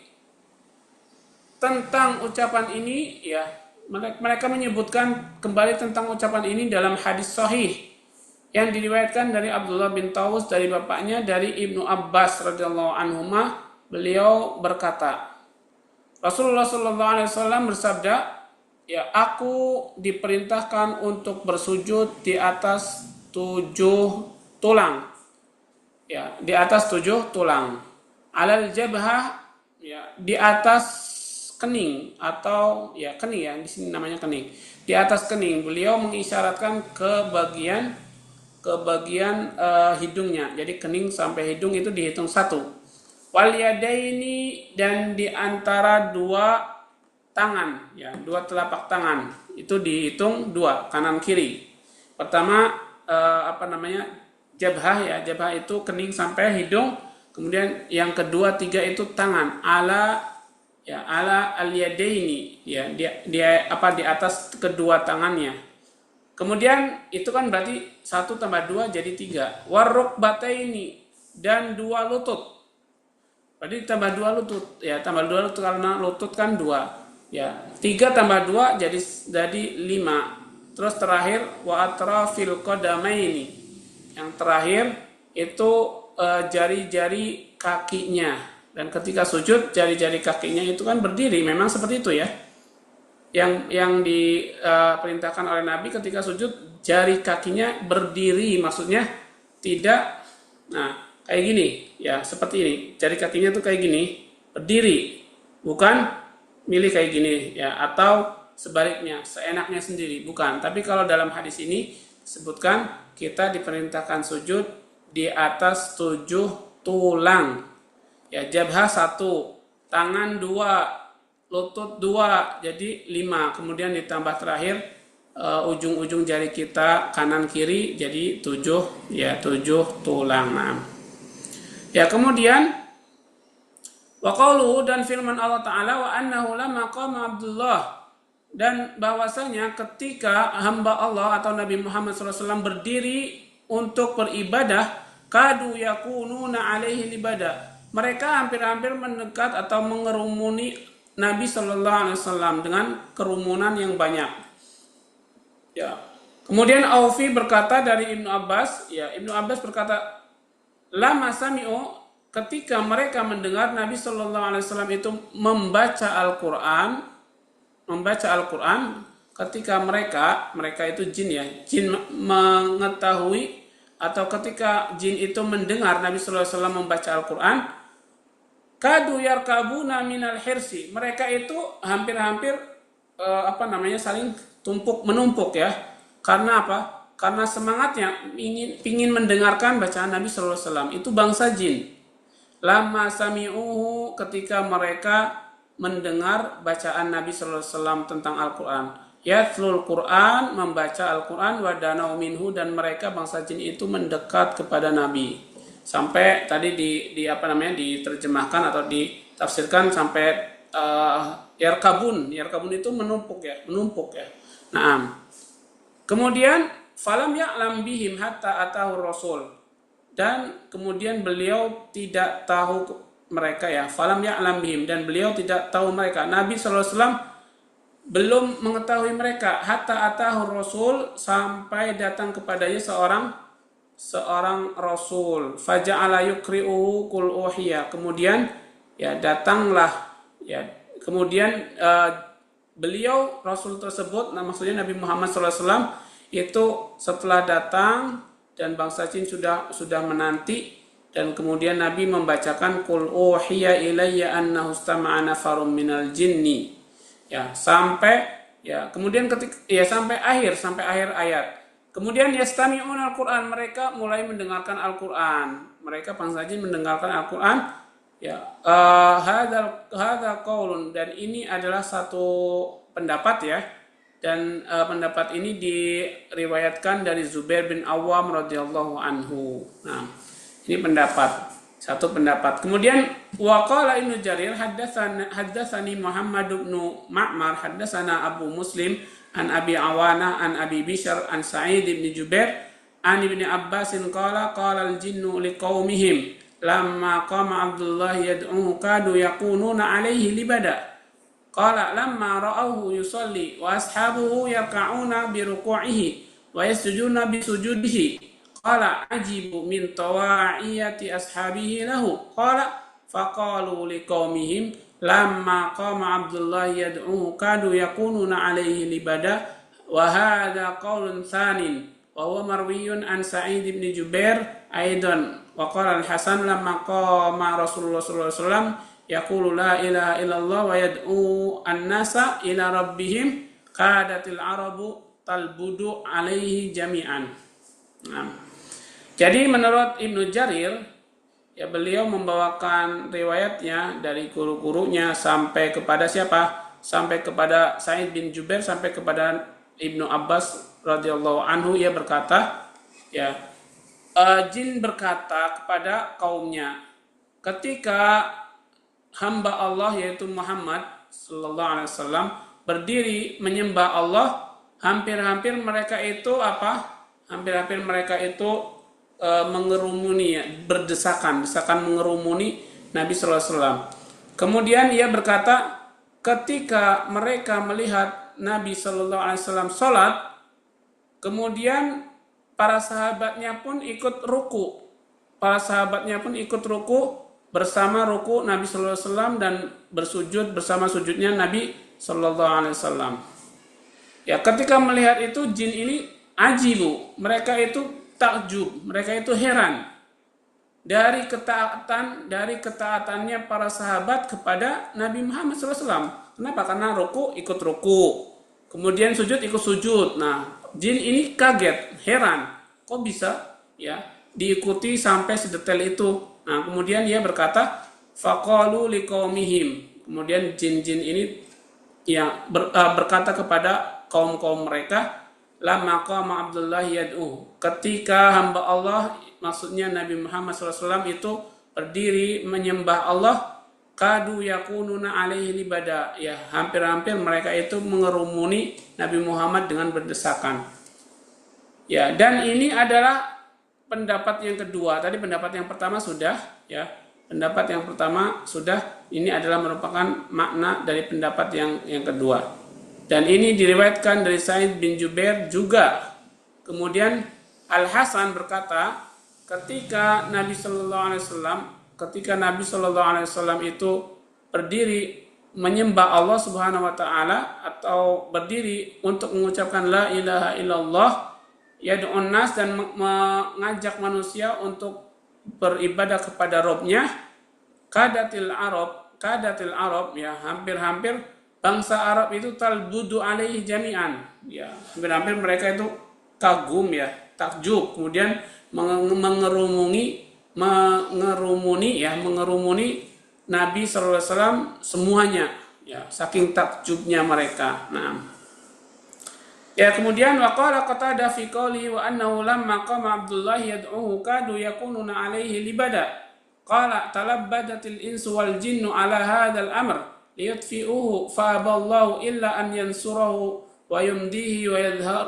tentang ucapan ini, ya. Mereka menyebutkan kembali tentang ucapan ini dalam hadis sahih yang diriwayatkan dari Abdullah bin Tawus dari bapaknya dari Ibnu Abbas radhiyallahu anhuma. Beliau berkata, Rasulullah sallallahu alaihi wasallam bersabda, ya, aku diperintahkan untuk bersujud di atas 7 tulang. Ya, di atas 7 tulang. Alal jabhah, ya, di atas kening atau ya kening, ya di sini namanya kening. Di atas kening, beliau mengisyaratkan ke bagian hidungnya. Jadi kening sampai hidung itu dihitung 1. Wal yadaini, dan di antara 2 tangan, ya, 2 telapak tangan itu dihitung 2, kanan kiri. Pertama jabhah, ya, jabhah itu kening sampai hidung. Kemudian yang kedua, 3 itu tangan ala al-yadaini, ya, di atas kedua tangannya. Kemudian itu kan berarti 1 tambah 2 jadi 3. Warrukbataini, dan 2 lutut. Berarti tambah 2 lutut, ya, tambah 2 lutut karena lutut kan 2. Ya, 3 tambah 2 jadi 5. Terus terakhir wa atrafil qadamaini. Yang terakhir itu jari-jari kakinya. Dan ketika sujud, jari-jari kakinya itu kan berdiri, memang seperti itu, ya. Yang diperintahkan oleh Nabi ketika sujud, jari kakinya berdiri, maksudnya tidak, nah, kayak gini, ya, seperti ini. Jari kakinya tuh kayak gini, berdiri, bukan milih kayak gini, ya, atau sebaliknya, seenaknya sendiri, bukan. Tapi kalau dalam hadis ini disebutkan kita diperintahkan sujud di atas 7 tulang. Ya, jabhah 1, tangan 2, lutut 2, jadi 5. Kemudian ditambah terakhir ujung-ujung jari kita kanan kiri jadi 7, ya, 7 tulang. Nah. Ya, kemudian wa qauluhu, dan firman Allah Ta'ala wa annahu lamma qama Abdullah, dan bahwasanya ketika hamba Allah atau Nabi Muhammad SAW berdiri untuk beribadah, kadu yakununa alaihi libada, mereka hampir-hampir mendekat atau mengerumuni Nabi Shallallahu Alaihi Wasallam dengan kerumunan yang banyak. Ya. Kemudian Aufi berkata dari Ibnu Abbas, ya Ibnu Abbas berkata, lama sami'u, ketika mereka mendengar Nabi Shallallahu Alaihi Wasallam itu membaca Al-Quran, ketika mereka itu jin ya, jin mengetahui atau ketika jin itu mendengar Nabi Shallallahu Alaihi Wasallam membaca Al-Quran, kadu yarkabuna minal hirsi, mereka itu hampir-hampir saling menumpuk ya. Karena apa? Karena semangatnya ingin mendengarkan bacaan Nabi Sallallahu Alaihi Wasallam. Itu bangsa jin. Lama sami'uhu, ketika mereka mendengar bacaan Nabi Sallallahu Alaihi Wasallam tentang Al-Quran. Yatlul Quran, membaca Al-Quran, wadanau minhu, dan mereka bangsa jin itu mendekat kepada Nabi. Sampai tadi diterjemahkan atau ditafsirkan sampai yarkabun itu menumpuk ya. Nah, kemudian falam ya'lam bihim hatta atahu rasul, dan kemudian beliau tidak tahu mereka ya, falam ya'lam bihim, dan beliau tidak tahu mereka. Nabi sallallahu alaihi wasallam belum mengetahui mereka hatta atahu rasul, sampai datang kepadanya seorang rasul. Faja'ala yukri'uhu qul uhiya, kemudian ya datanglah ya, kemudian beliau Rasul tersebut, maksudnya Nabi Muhammad SAW itu setelah datang dan bangsa jin sudah menanti, dan kemudian Nabi membacakan qul uhiya ilayya annahu istama'a nafarum minal jinni ya, sampai ya, kemudian sampai akhir ayat. Kemudian yastami'un al-Quran, mereka mulai mendengarkan Al-Quran, mereka bangsa jin mendengarkan Al-Quran. Ya, hadza qaulun, dan ini adalah satu pendapat ya, dan pendapat ini diriwayatkan dari Zubair bin Awam radhiyallahu anhu. Nah, ini satu pendapat. Kemudian waqala Ibnu Jarir haddatsani Muhammad bin Ma'mar haddatsana Abu Muslim an Abi Awana an Abi Bishr an Sa'id bin Jubair an Ibnu Abbas qala al-jinnu liqaumihim lamma qama Abdullah yad'uhu kadu yakununa alaihi libada. Qala lamma ra'awhu yusalli wa ashabuhu yarka'una bi ruku'ihi wa yasjuduna bi sujudihi. Qala ajibu min tawa'iyati ashabihi lahu. Qala faqalu liqaumihim lamma qama Abdullah yad'uhu kadu yakununa alaihi libada. Wa hadha qaulun thanin wa huwa marwiyun an Sa'id bin Jubair aidan. Wa qala al-Hasan lamma qama Rasulullah sallallahu alaihi wasallam yaqulu la ilaha illallah wa yad'u an-nasa ila rabbihim qadatil arabu talbudu alaihi jami'an. Nah, jadi menurut Ibnu Jarir ya, beliau membawakan riwayatnya dari guru-gurunya sampai kepada siapa? Sampai kepada Sa'id bin Jubair, sampai kepada Ibnu Abbas radhiyallahu anhu. Ia berkata ya, jin berkata kepada kaumnya ketika hamba Allah yaitu Muhammad sallallahu alaihi wasallam berdiri menyembah Allah, hampir-hampir mereka itu mengerumuni ya, desakan mengerumuni Nabi sallallahu alaihi wasallam. Kemudian ia berkata ketika mereka melihat Nabi sallallahu alaihi wasallam salat, kemudian para sahabatnya pun ikut ruku. Bersama ruku Nabi sallallahu alaihi wasallam, dan bersujud bersama sujudnya Nabi sallallahu alaihi wasallam. Ya, ketika melihat itu jin ini ajibu, mereka itu takjub, mereka itu heran dari ketaatannya para sahabat kepada Nabi Muhammad sallallahu alaihi wasallam. Kenapa? Karena ruku ikut ruku, kemudian sujud ikut sujud. Nah, jin ini kaget, heran, kok bisa ya diikuti sampai sedetail itu. Nah, kemudian dia berkata faqalu liqaumihim, kemudian jin-jin ini yang berkata kepada kaum-kaum mereka, lamma qama Abdullah yad'u, ketika hamba Allah, maksudnya Nabi Muhammad SAW itu berdiri menyembah Allah, kadu yakununa alaihi libada, ya hampir-hampir mereka itu mengerumuni Nabi Muhammad dengan berdesakan. Ya, dan ini adalah pendapat yang kedua. Tadi pendapat yang pertama sudah ya. pendapat yang pertama sudah, ini adalah merupakan makna dari pendapat yang kedua. Dan ini diriwayatkan dari Sa'id bin Jubair juga. Kemudian Al-Hasan berkata, ketika Nabi Shallallahu Alaihi Wasallam itu berdiri menyembah Allah Subhanahu Wa Taala atau berdiri untuk mengucapkan la ilaha illallah, yad'un nas, dan mengajak manusia untuk beribadah kepada Robnya, kadatil Arab, ya, hampir-hampir bangsa Arab itu talbudu alaihi jami'an, ya, hampir-hampir mereka itu kagum, ya, takjub, kemudian mengerumuni Nabi sallallahu alaihi wasallam semuanya, ya, saking takjubnya mereka. Nah, ya, kemudian waqala Qatadah fi qouli wa annahu lamma qama Abdullah yad'uhu kadu yakununa alaihi libada. Qala talabbadatil insu wal jinnu ala hadzal amr liyutfi'uhu fa aballahu illa an yansurahu wa yumdihi wa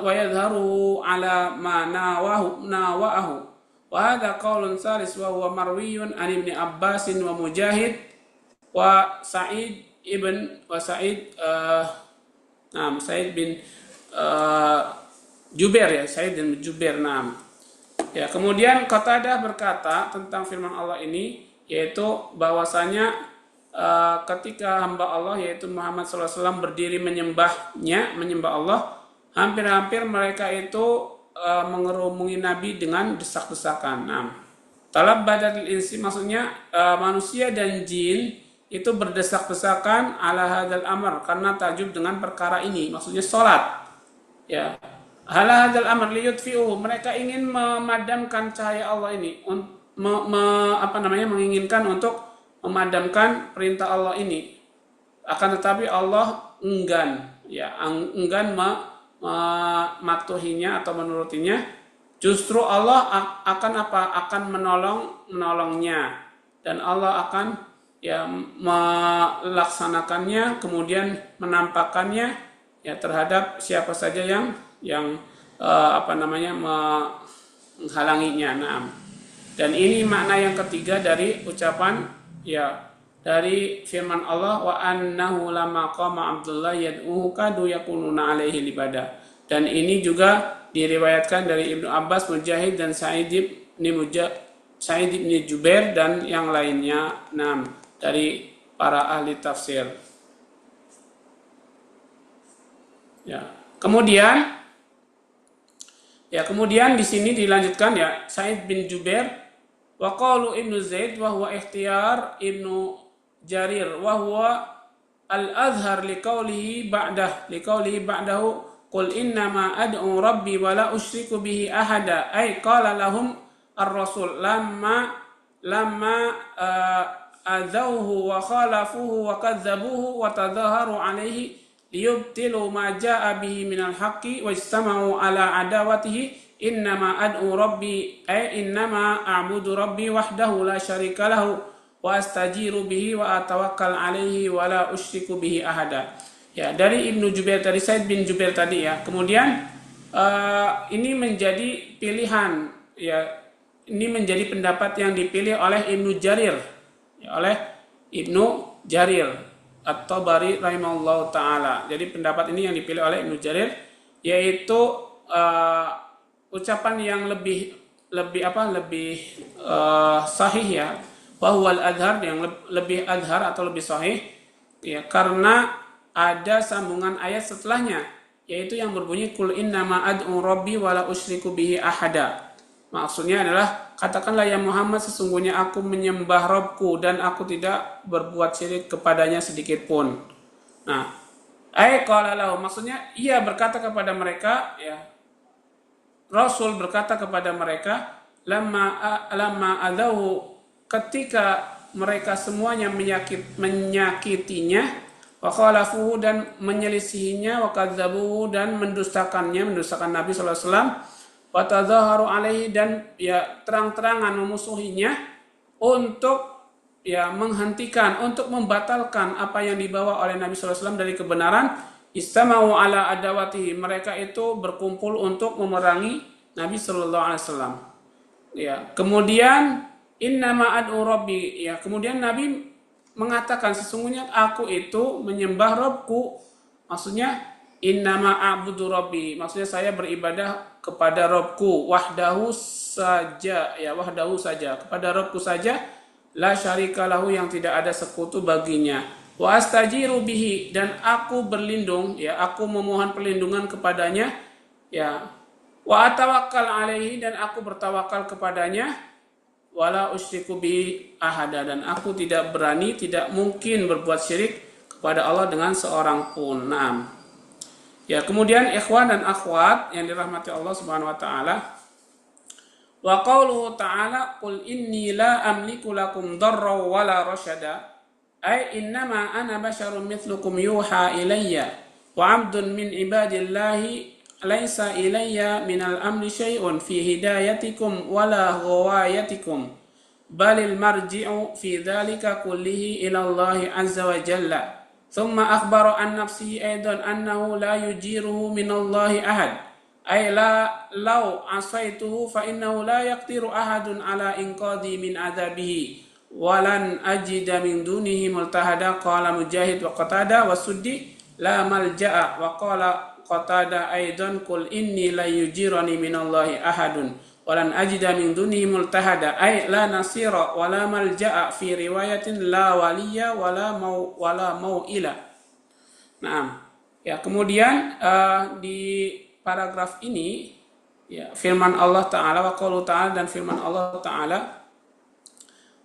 yadhharuhu ala ma nawahu. Wa hadha qaulun salis wa huwa marwiyun an Ibni Abbas wa Mujahid wa Sa'id bin Jubair, ya, Sa'id bin Jubair. Ya, kemudian Qatadah berkata tentang firman Allah ini, yaitu bahwasanya ketika hamba Allah yaitu Muhammad SAW berdiri menyembah Allah, hampir-hampir mereka itu mengerumuni Nabi dengan desak-desakan. Talabbadatil insi maksudnya manusia dan jin itu berdesak-desakan ala hadzal amr, karena takjub dengan perkara ini, maksudnya salat. Ya, ala hadzal amr liyutfi'u, mereka ingin memadamkan cahaya Allah ini, menginginkan untuk memadamkan perintah Allah ini. Akan tetapi Allah enggan mematuhinya atau menurutinya. Justru Allah akan menolongnya, dan Allah akan, ya, melaksanakannya, kemudian menampakkannya, ya, terhadap siapa saja yang menghalanginya. Dan ini makna yang ketiga dari ucapan, ya, dari firman Allah wa annahu lamma qama Abdullah yad'uhu kadu yakununa alaihi libada. Dan ini juga diriwayatkan dari Ibnu Abbas, Mujahid, dan Sa'id bin Jubair dan yang lainnya, dari para ahli tafsir. Ya, kemudian di sini dilanjutkan, ya, Sa'id bin Jubair wa qalu Ibnu Zaid wa huwa ikhtiyar Ibnu Jarir wa huwa al-azhar liqaulihi ba'dahu qul innama ad'u rabbi wa la usyriku bihi ahada, ay qala lahum ar-rasul lamma azauhu wa khalafuhu wa kadzabuhu wa tadhaharu alaihi liyubtilu ma jaa bihi minal haqqi wa istama'u ala adawatihi innama ad'u rabbi ay innama a'budu rabbi wahdahu la syarika lahu wa astajiru bihi wa atawakkal alaihi wa la usyriku bihi ahada. Ya, dari Ibnu Jubair tadi, Sa'id bin Jubair tadi, ya. Kemudian ini menjadi pilihan, ya, ini menjadi pendapat yang dipilih oleh Ibnu Jarir, ya, oleh Ibnu Jarir At-Tabari rahimahullahu taala. Jadi pendapat ini yang dipilih oleh Ibnu Jarir, yaitu ucapan yang lebih sahih, ya, bahwa al-adhar, yang lebih adhar atau lebih sahih, ya, karena ada sambungan ayat setelahnya, yaitu yang berbunyi qul innama ad'u rabbi wa la usyriku bihi ahada. Maksudnya adalah, katakanlah ya Muhammad, sesungguhnya aku menyembah Rabbku dan aku tidak berbuat syirik kepadanya sedikit pun. Nah, qala lahu, maksudnya ia berkata kepada mereka, ya, Rasul berkata kepada mereka, lamma adahu, ketika mereka semuanya menyakitinya, wa khalafuhu, dan menyelisihinya, wa kadzabuhu, dan mendustakan Nabi sallallahu alaihi wasallam, wa tadhaharu alaihi, dan, ya, terang-terangan memusuhinya, untuk, ya, menghentikan, untuk membatalkan apa yang dibawa oleh Nabi sallallahu alaihi wasallam dari kebenaran. Istama'u ala adawatihi, mereka itu berkumpul untuk memerangi Nabi sallallahu alaihi wasallam. Ya, kemudian innama ad'u rabbi, ya kemudian Nabi mengatakan sesungguhnya aku itu menyembah Rabbku, maksudnya innama a'budu rabbi, maksudnya saya beribadah kepada Rabbku wahdahu saja, ya wahdahu saja, kepada Rabbku saja, la syarika lahu yang tidak ada sekutu baginya, wa astajiru bihi dan aku berlindung, ya aku memohon perlindungan kepadanya, ya wa atawakkal alaihi dan aku bertawakal kepadanya, wala usyriku bi ahada dan aku tidak berani, tidak mungkin berbuat syirik kepada Allah dengan seorang pun. Naam. Ya, kemudian ikhwan dan akhwat yang dirahmati Allah Subhanahu wa taala, wa qauluhu ta'ala qul inni la amliku lakum darra wala rasyada, ay innama ana basyarum mithlukum yuha ilayya wa 'abdun min ibadillahi laisa ilayya minal amri syai'un fi hidayatikum wala ghawayatikum balil marji'u fi dhalika kullihi ila Allah azza wa jalla thumma akhbara an nafsihi aidan annahu la yujiruhu minallahi ahad ay la law asaituhu fa innahu la yaqdiru ahadun ala inqadhi min adzabihi walan ajida min dunihi multahada. Qala Mujahid wa Qatada wa Suddi la malja'a wa qala Qatada aidan qul inni la yujirani minallahi ahadun walan ajida min dunihi multahada ay la nasira wala malja'a fi riwayatin la waliya wala mau'ila. Naam. Ya, kemudian di paragraf ini ya firman Allah taala wa qaulu ta'ala dan firman Allah taala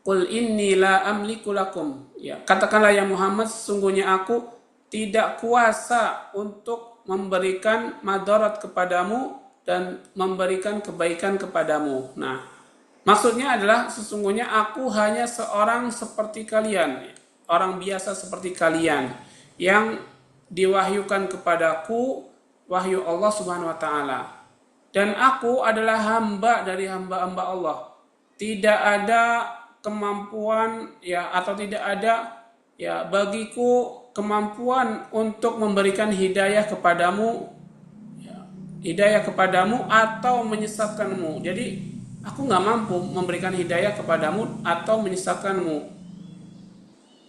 qul inni la amliku lakum, ya katakanlah ya Muhammad sesungguhnya aku tidak kuasa untuk memberikan madarat kepadamu dan memberikan kebaikan kepadamu. Nah, maksudnya adalah sesungguhnya aku hanya seorang seperti kalian, orang biasa seperti kalian yang diwahyukan kepadaku wahyu Allah Subhanahu wa taala. Dan aku adalah hamba dari hamba-hamba Allah. Tidak ada kemampuan ya atau tidak ada ya bagiku kemampuan untuk memberikan hidayah kepadamu, atau menyesatkanmu. Jadi aku nggak mampu memberikan hidayah kepadamu atau menyesatkanmu.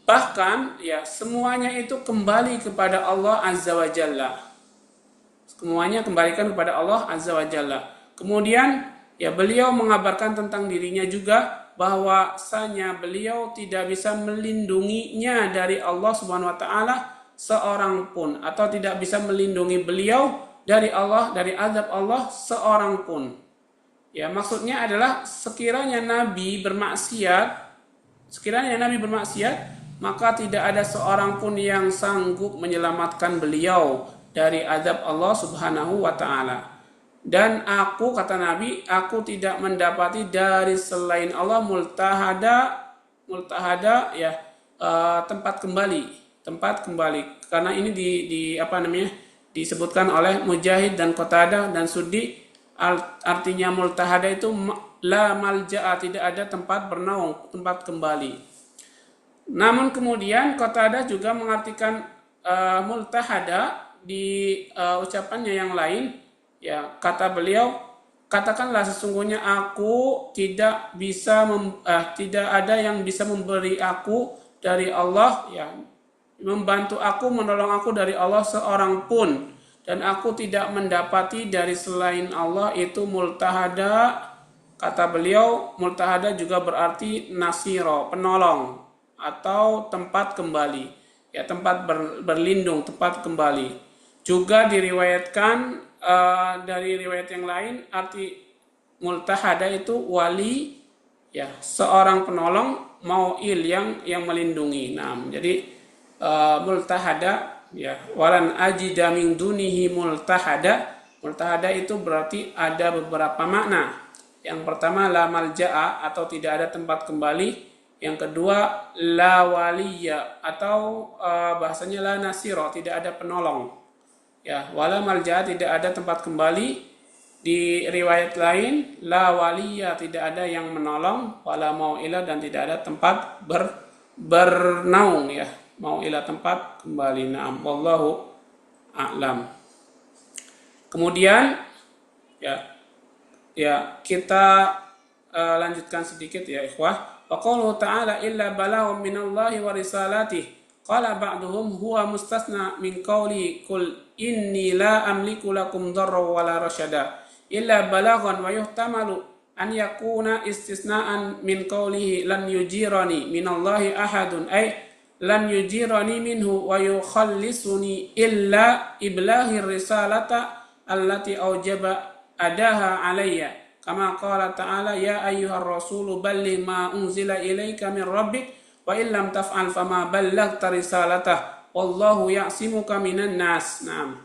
Bahkan ya semuanya itu kembali kepada Allah Azza wa Jalla. Semuanya kembalikan kepada Allah Azza wa Jalla. Kemudian ya beliau mengabarkan tentang dirinya juga bahwasanya beliau tidak bisa melindunginya dari Allah Subhanahu wa taala seorang pun, atau tidak bisa melindungi beliau dari Allah, dari azab Allah seorang pun. Ya, maksudnya adalah sekiranya Nabi bermaksiat, maka tidak ada seorang pun yang sanggup menyelamatkan beliau dari azab Allah Subhanahu wa taala. Dan aku, kata Nabi, aku tidak mendapati dari selain Allah multahada ya tempat kembali. Karena ini disebutkan oleh Mujahid dan Qatadah dan Suddi, artinya multahada itu la malja'a, tidak ada tempat bernaung, tempat kembali. Namun kemudian Qatadah juga mengartikan multahada di ucapannya yang lain. Ya, kata beliau, katakanlah sesungguhnya aku tidak ada yang bisa memberi aku dari Allah, ya, membantu aku, menolong aku dari Allah seorang pun, dan aku tidak mendapati dari selain Allah itu multahada. Kata beliau, multahada juga berarti nasiro, penolong atau tempat kembali, ya tempat berlindung, tempat kembali. Juga diriwayatkan dari riwayat yang lain, arti multahada itu wali, ya seorang penolong, mau'il yang melindungi. Nah, jadi multahada ya walan ajida min dunihi multahada. Multahada itu berarti ada beberapa makna. Yang pertama la malja'a atau tidak ada tempat kembali. Yang kedua la waliya atau bahasanya la nasiro, tidak ada penolong. Ya, wala malja, tidak ada tempat kembali. Di riwayat lain la waliya, tidak ada yang menolong, wala mau'ila, dan tidak ada tempat bernaung, ya mau'ila, tempat kembali. Na'am, wallahu a'lam. Kemudian ya kita lanjutkan sedikit ya ikhwah. Wa qauluhu ta'ala illa balaghun minallahi wa risalatihi. Qala ba'duhum huwa mustasna min qawli qul inni la amliku lakum dharran wa la rasyada illa balaghan wa yuhtamalu an yakuna istisna'an min qawlihi lan yujirani minallahi ahadun ay lan yujirani minhu wa yukhallisuni illa iblahir risalata allati awjaba adaha alayya kama qala ta'ala ya ayyuhar rasulu balligh ma unzila ilayka min rabbik wa illam taf'al fama ballaghta risalatah wallahu ya'simuka minan nas. Naam.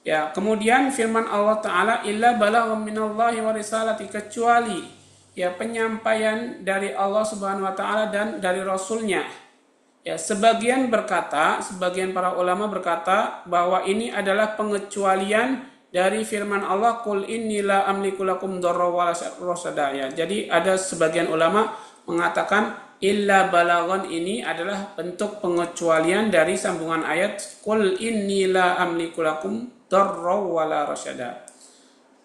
Ya, kemudian firman Allah taala illa balaghun minallahi wa risalati, kecuali ya penyampaian dari Allah Subhanahu wa taala dan dari rasulnya. Ya, sebagian para ulama berkata bahwa ini adalah pengecualian dari firman Allah qul inni la amliku lakum dharra wa la rasyada. Ya, jadi ada sebagian ulama mengatakan illa balaghon ini adalah bentuk pengecualian dari sambungan ayat qul inni la amliku lakum dharra wa la rasyada.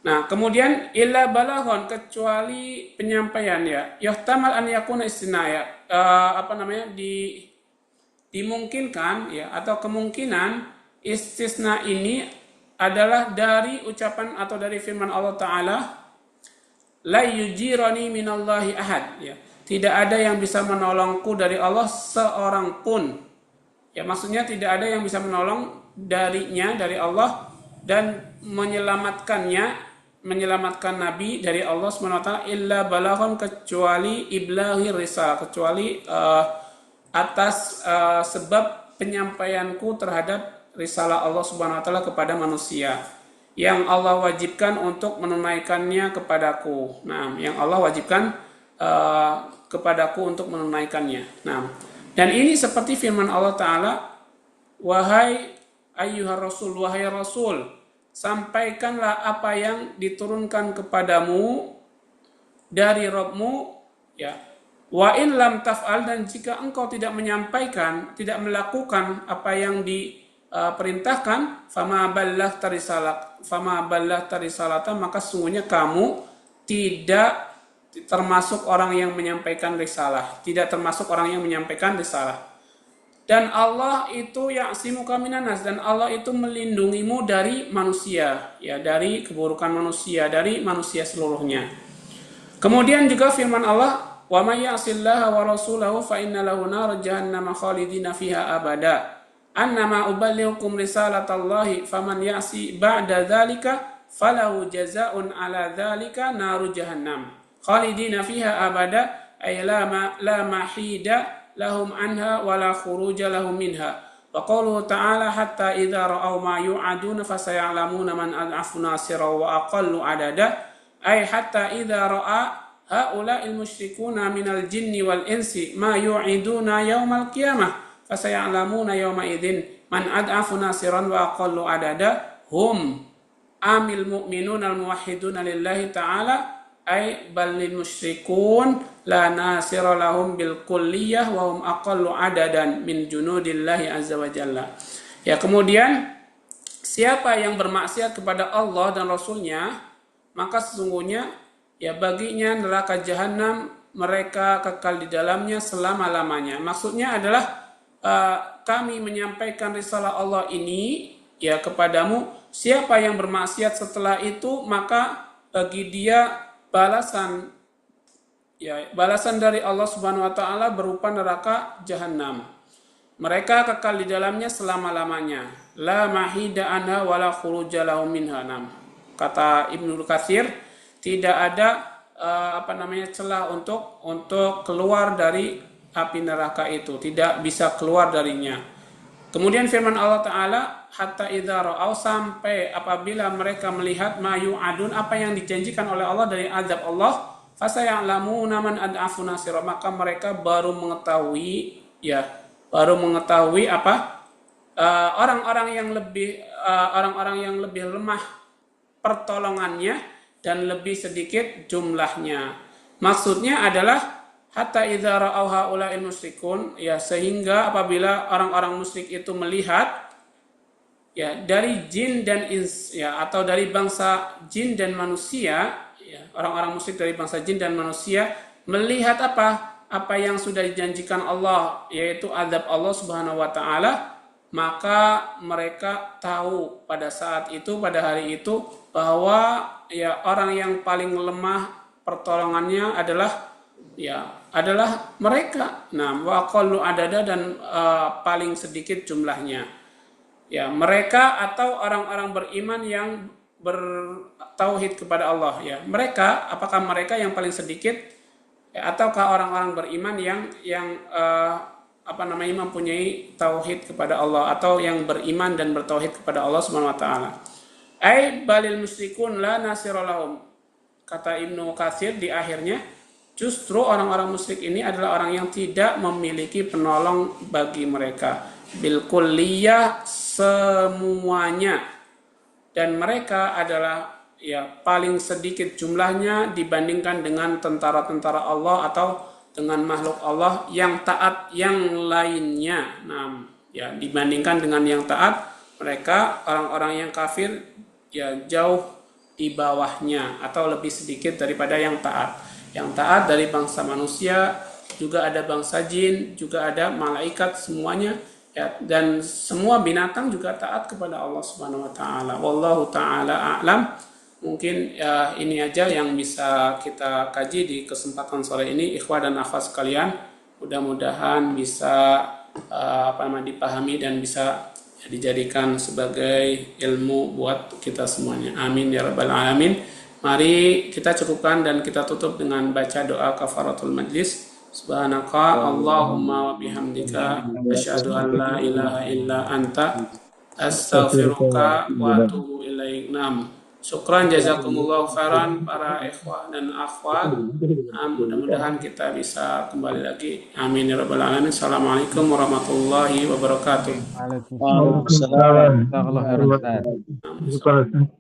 Nah, kemudian illa balaghon, kecuali penyampaian ya. Yuhtamal an yakuna istina ya. Dimungkinkan ya, atau kemungkinan istisna ini adalah dari ucapan atau dari firman Allah taala la yujirani minallahi ahad ya. Tidak ada yang bisa menolongku dari Allah seorang pun. Ya, maksudnya tidak ada yang bisa menolong dari Allah dan menyelamatkan Nabi dari Allah SWT illa balaghon, kecuali iblaghir risal, kecuali atas sebab penyampaianku terhadap risalah Allah SWT kepada manusia yang Allah wajibkan untuk menunaikannya kepadaku. Nah, yang Allah wajibkan kepadaku untuk menunaikannya. Nah, dan ini seperti firman Allah Ta'ala, wahai ayyuhar rasul, wahai rasul, sampaikanlah apa yang diturunkan kepadamu dari Rabbmu, ya. Wa in lam taf'al, dan jika engkau tidak menyampaikan, tidak melakukan apa yang diperintahkan, fama ballaghta risalata, maka sesungguhnya kamu tidak termasuk orang yang menyampaikan risalah, Dan Allah itu ya'simuka minan nas, dan Allah itu melindungimu dari manusia, ya, dari keburukan manusia, dari manusia seluruhnya. Kemudian juga firman Allah, wa may ya'sillaha wa rasulahu fa inna lahu nar jahannam khalidina fiha abada. Annama uballighukum risalatallahi faman ya'si ba'da dzalika falahu jazaa'un 'ala dzalika naru jahannam khalidina fiha abada ay la mahida lahum anha wa la khuruja lahum minha. Wa qawluhu ta'ala hatta idza ra'aw ma yu'aduna fasaya'lamuna man ad'afu nasira wa aqallu adada ay hatta idza ra'a haula'il musyrikuna minal jinni wal insi ma yu'iduna yaumal qiyamah fasaya'lamuna yawma idzin man ad'afu nasiran wa aqallu adada hum amil mu'minuna al muwahhiduna lillahi ta'ala ay balil musyrikun la nasira lahum bil kulliyah wa hum aqallu adadan min junudillahi azza wa jalla. Ya, kemudian siapa yang bermaksiat kepada Allah dan Rasulnya, maka sesungguhnya ya baginya neraka jahanam, mereka kekal di dalamnya selama-lamanya. Maksudnya adalah kami menyampaikan risalah Allah ini ya kepadamu, siapa yang bermaksiat setelah itu maka bagi dia balasan dari Allah Subhanahu wa taala berupa neraka jahanam. Mereka kekal di dalamnya selama-lamanya. La mahida anha wala khuruja lahum minha. Kata Ibnu Katsir, tidak ada celah untuk keluar dari api neraka itu, tidak bisa keluar darinya. Kemudian firman Allah Ta'ala, hatta idza ra'au, sampai apabila mereka melihat ma yu'adun, apa yang dijanjikan oleh Allah dari azab Allah, fasaya'lamuna man ad'afu nasira, maka mereka baru mengetahui orang-orang yang lebih lemah pertolongannya dan lebih sedikit jumlahnya. Maksudnya adalah hatta idza ra'au haula'il musyrikun, ya, sehingga apabila orang-orang musyrik itu melihat ya dari jin dan ins, ya, atau dari bangsa jin dan manusia ya, orang-orang musyrik dari bangsa jin dan manusia melihat apa yang sudah dijanjikan Allah, yaitu azab Allah Subhanahu wa taala, maka mereka tahu pada saat itu, pada hari itu, bahwa ya orang yang paling lemah pertolongannya adalah mereka. Nah, wa qallu adada, dan paling sedikit jumlahnya. Ya, mereka atau orang-orang beriman yang bertauhid kepada Allah, ya. Mereka, apakah mereka yang paling sedikit, ya, ataukah orang-orang beriman yang mempunyai tauhid kepada Allah, atau yang beriman dan bertauhid kepada Allah Subhanahu wa taala. Ai balil musyrikun la nasira lahum. Kata Ibnu Katsir di akhirnya, justru orang-orang musyrik ini adalah orang yang tidak memiliki penolong bagi mereka. Bil kulliyah, semuanya. Dan mereka adalah ya paling sedikit jumlahnya dibandingkan dengan tentara-tentara Allah atau dengan makhluk Allah yang taat yang lainnya. Nah, ya dibandingkan dengan yang taat, mereka orang-orang yang kafir ya jauh di bawahnya atau lebih sedikit daripada yang taat. Yang taat dari bangsa manusia, juga ada bangsa jin, juga ada malaikat, semuanya ya, dan semua binatang juga taat kepada Allah Subhanahu wa taala. Wallahu taala a'lam. Mungkin ya, ini aja yang bisa kita kaji di kesempatan sore ini, ikhwah dan akhwat sekalian. Mudah-mudahan bisa dipahami dan bisa dijadikan sebagai ilmu buat kita semuanya. Amin ya rabbal alamin. Mari kita cukupkan dan kita tutup dengan baca doa kafaratul majlis. Subhanaka Allahumma wa bihamdika asyhadu an la ilaha illa anta astaghfiruka wa atubu ilaik. Syukran jazakumullah khairan para ikhwah dan akhwat. Mudah-mudahan kita bisa kembali lagi. Amin ya rabbal alamin. Assalamualaikum warahmatullahi wabarakatuh. Waalaikumsalam warahmatullahi wabarakatuh.